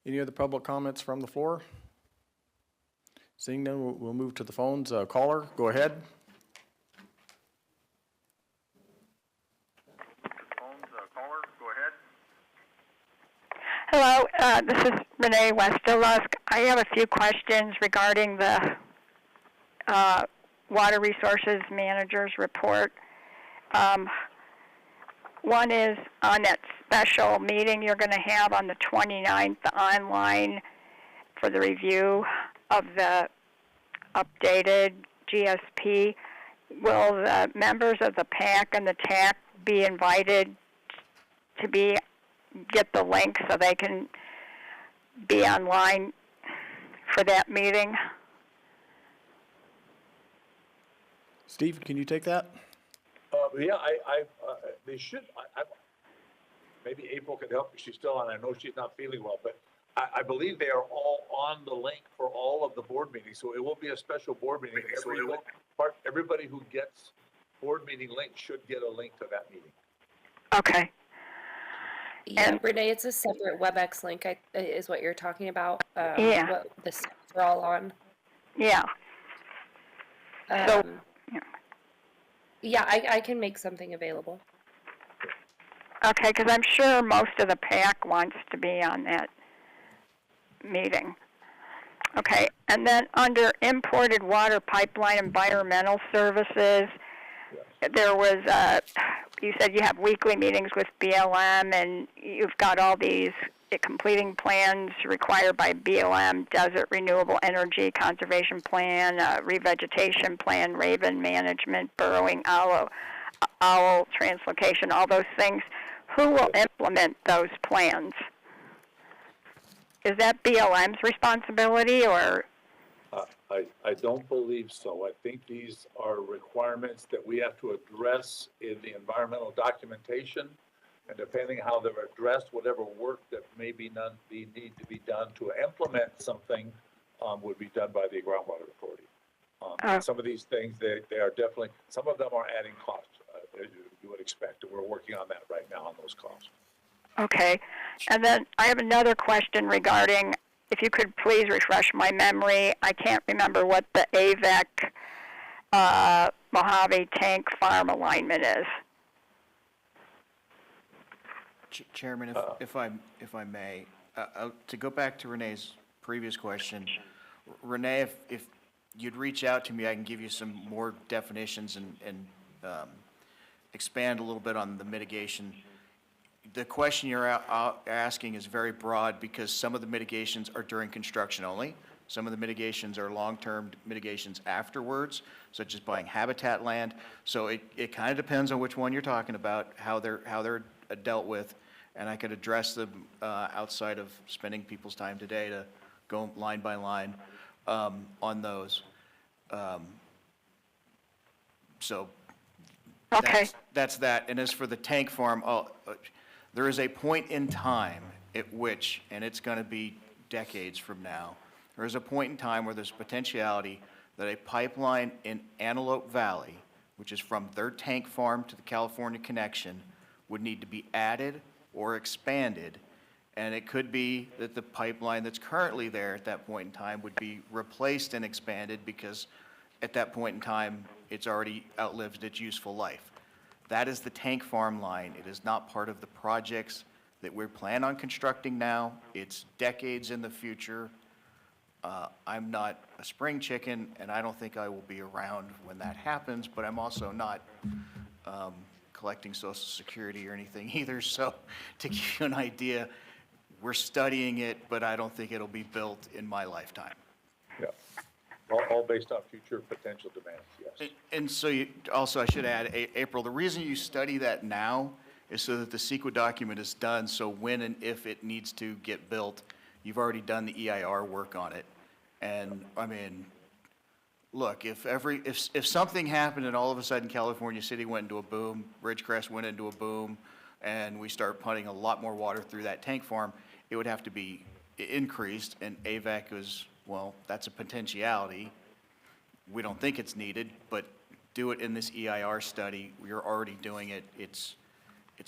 Any other public comments from the floor? Seeing none, we'll move to the phones. Caller, go ahead.
Hello, this is Renee Westerlusk. I have a few questions regarding the Water Resources Manager's report. One is on that special meeting you're going to have on the 29th online for the review of the updated GSP. Will the members of the PAC and the TAC be invited to get the link so they can be online for that meeting?
Steve, can you take that?
Yeah, they should, maybe April can help me, she's still on, I know she's not feeling well, but I believe they are all on the link for all of the board meetings, so it will be a special board meeting. Everybody who gets board meeting link should get a link to that meeting.
Okay.
Yeah, Renee, it's a separate WebEx link, is what you're talking about.
Yeah.
What the steps are all on.
Yeah.
Yeah, I can make something available.
Okay, because I'm sure most of the PAC wants to be on that meeting. Okay, and then under imported water pipeline environmental services, there was, you said you have weekly meetings with BLM, and you've got all these completing plans required by BLM, Desert Renewable Energy Conservation Plan, Revegetation Plan, Raven Management, Burrowing Owl Translocation, all those things. Who will implement those plans? Is that BLM's responsibility, or?
I don't believe so. I think these are requirements that we have to address in the environmental documentation, and depending how they're addressed, whatever work that may need to be done to implement something would be done by the Groundwater Authority. Some of these things, they are definitely, some of them are adding costs, as you would expect, and we're working on that right now on those costs.
Okay, and then I have another question regarding, if you could please refresh my memory, I can't remember what the AVEC Mojave Tank Farm alignment is.
Chairman, if I may, to go back to Renee's previous question, Renee, if you'd reach out to me, I can give you some more definitions and expand a little bit on the mitigation. The question you're asking is very broad because some of the mitigations are during construction only. Some of the mitigations are long-term mitigations afterwards, such as buying habitat land. So it kind of depends on which one you're talking about, how they're dealt with, and I could address them outside of spending people's time today to go line by line on those. So
okay.
That's that. And as for the tank farm, there is a point in time at which, and it's going to be decades from now, there is a point in time where there's potentiality that a pipeline in Antelope Valley, which is from their tank farm to the California connection, would need to be added or expanded. And it could be that the pipeline that's currently there at that point in time would be replaced and expanded because at that point in time, it's already outlived its useful life. That is the tank farm line. It is not part of the projects that we plan on constructing now. It's decades in the future. I'm not a spring chicken, and I don't think I will be around when that happens, but I'm also not collecting Social Security or anything either. So to give you an idea, we're studying it, but I don't think it'll be built in my lifetime.
Yeah. All based on future potential demands, yes.
And so also I should add, April, the reason you study that now is so that the CEQA document is done, so when and if it needs to get built, you've already done the EIR work on it. And I mean, look, if something happened and all of a sudden California City went into a boom, Ridgecrest went into a boom, and we start putting a lot more water through that tank farm, it would have to be increased, and AVEC was well, that's a potentiality. We don't think it's needed, but do it in this EIR study. We're already doing it. It's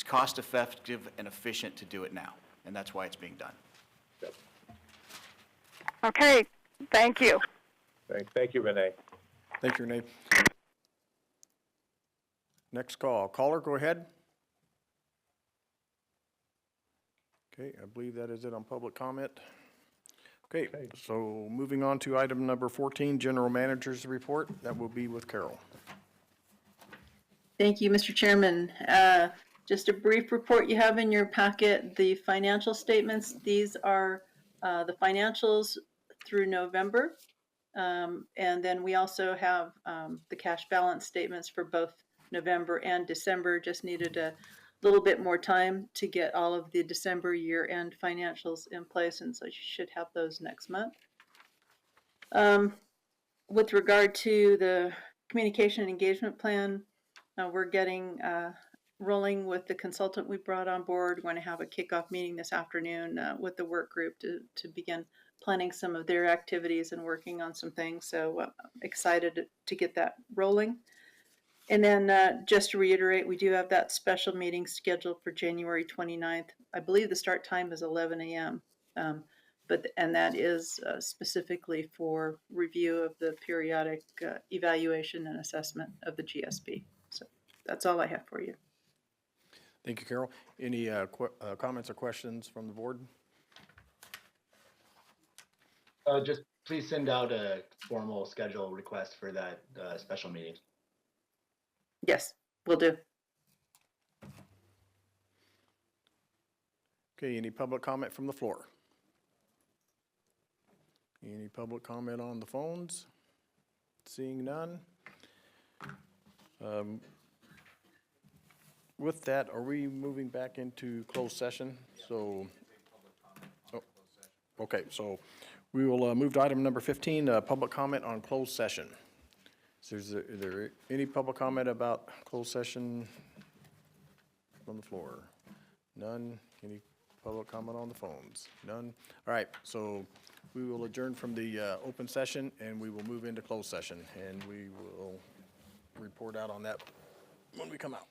cost effective and efficient to do it now, and that's why it's being done.
Okay, thank you.
Thank you, Renee.
Thank you, Renee. Next call. Caller, go ahead. Okay, I believe that is it on public comment. Okay, so moving on to item number 14, General Manager's Report. That will be with Carol.
Thank you, Mr. Chairman. Just a brief report you have in your packet, the financial statements. These are the financials through November. And then we also have the cash balance statements for both November and December. Just needed a little bit more time to get all of the December year-end financials in place, and so you should have those next month. With regard to the communication and engagement plan, we're getting rolling with the consultant we brought on board. We're going to have a kickoff meeting this afternoon with the work group to begin planning some of their activities and working on some things. So excited to get that rolling. And then just to reiterate, we do have that special meeting scheduled for January 29th. I believe the start time is 11 a.m. And that is specifically for review of the periodic evaluation and assessment of the GSP. So that's all I have for you.
Thank you, Carol. Any comments or questions from the board?
Just please send out a formal schedule request for that special meeting.
Yes, will do.
Okay, any public comment from the floor? Any public comment on the phones? Seeing none. With that, are we moving back into closed session? So, okay, so we will move to item number 15, public comment on closed session. Is there any public comment about closed session from the floor? None. Any public comment on the phones? None. All right, so we will adjourn from the open session and we will move into closed session, and we will report out on that when we come out.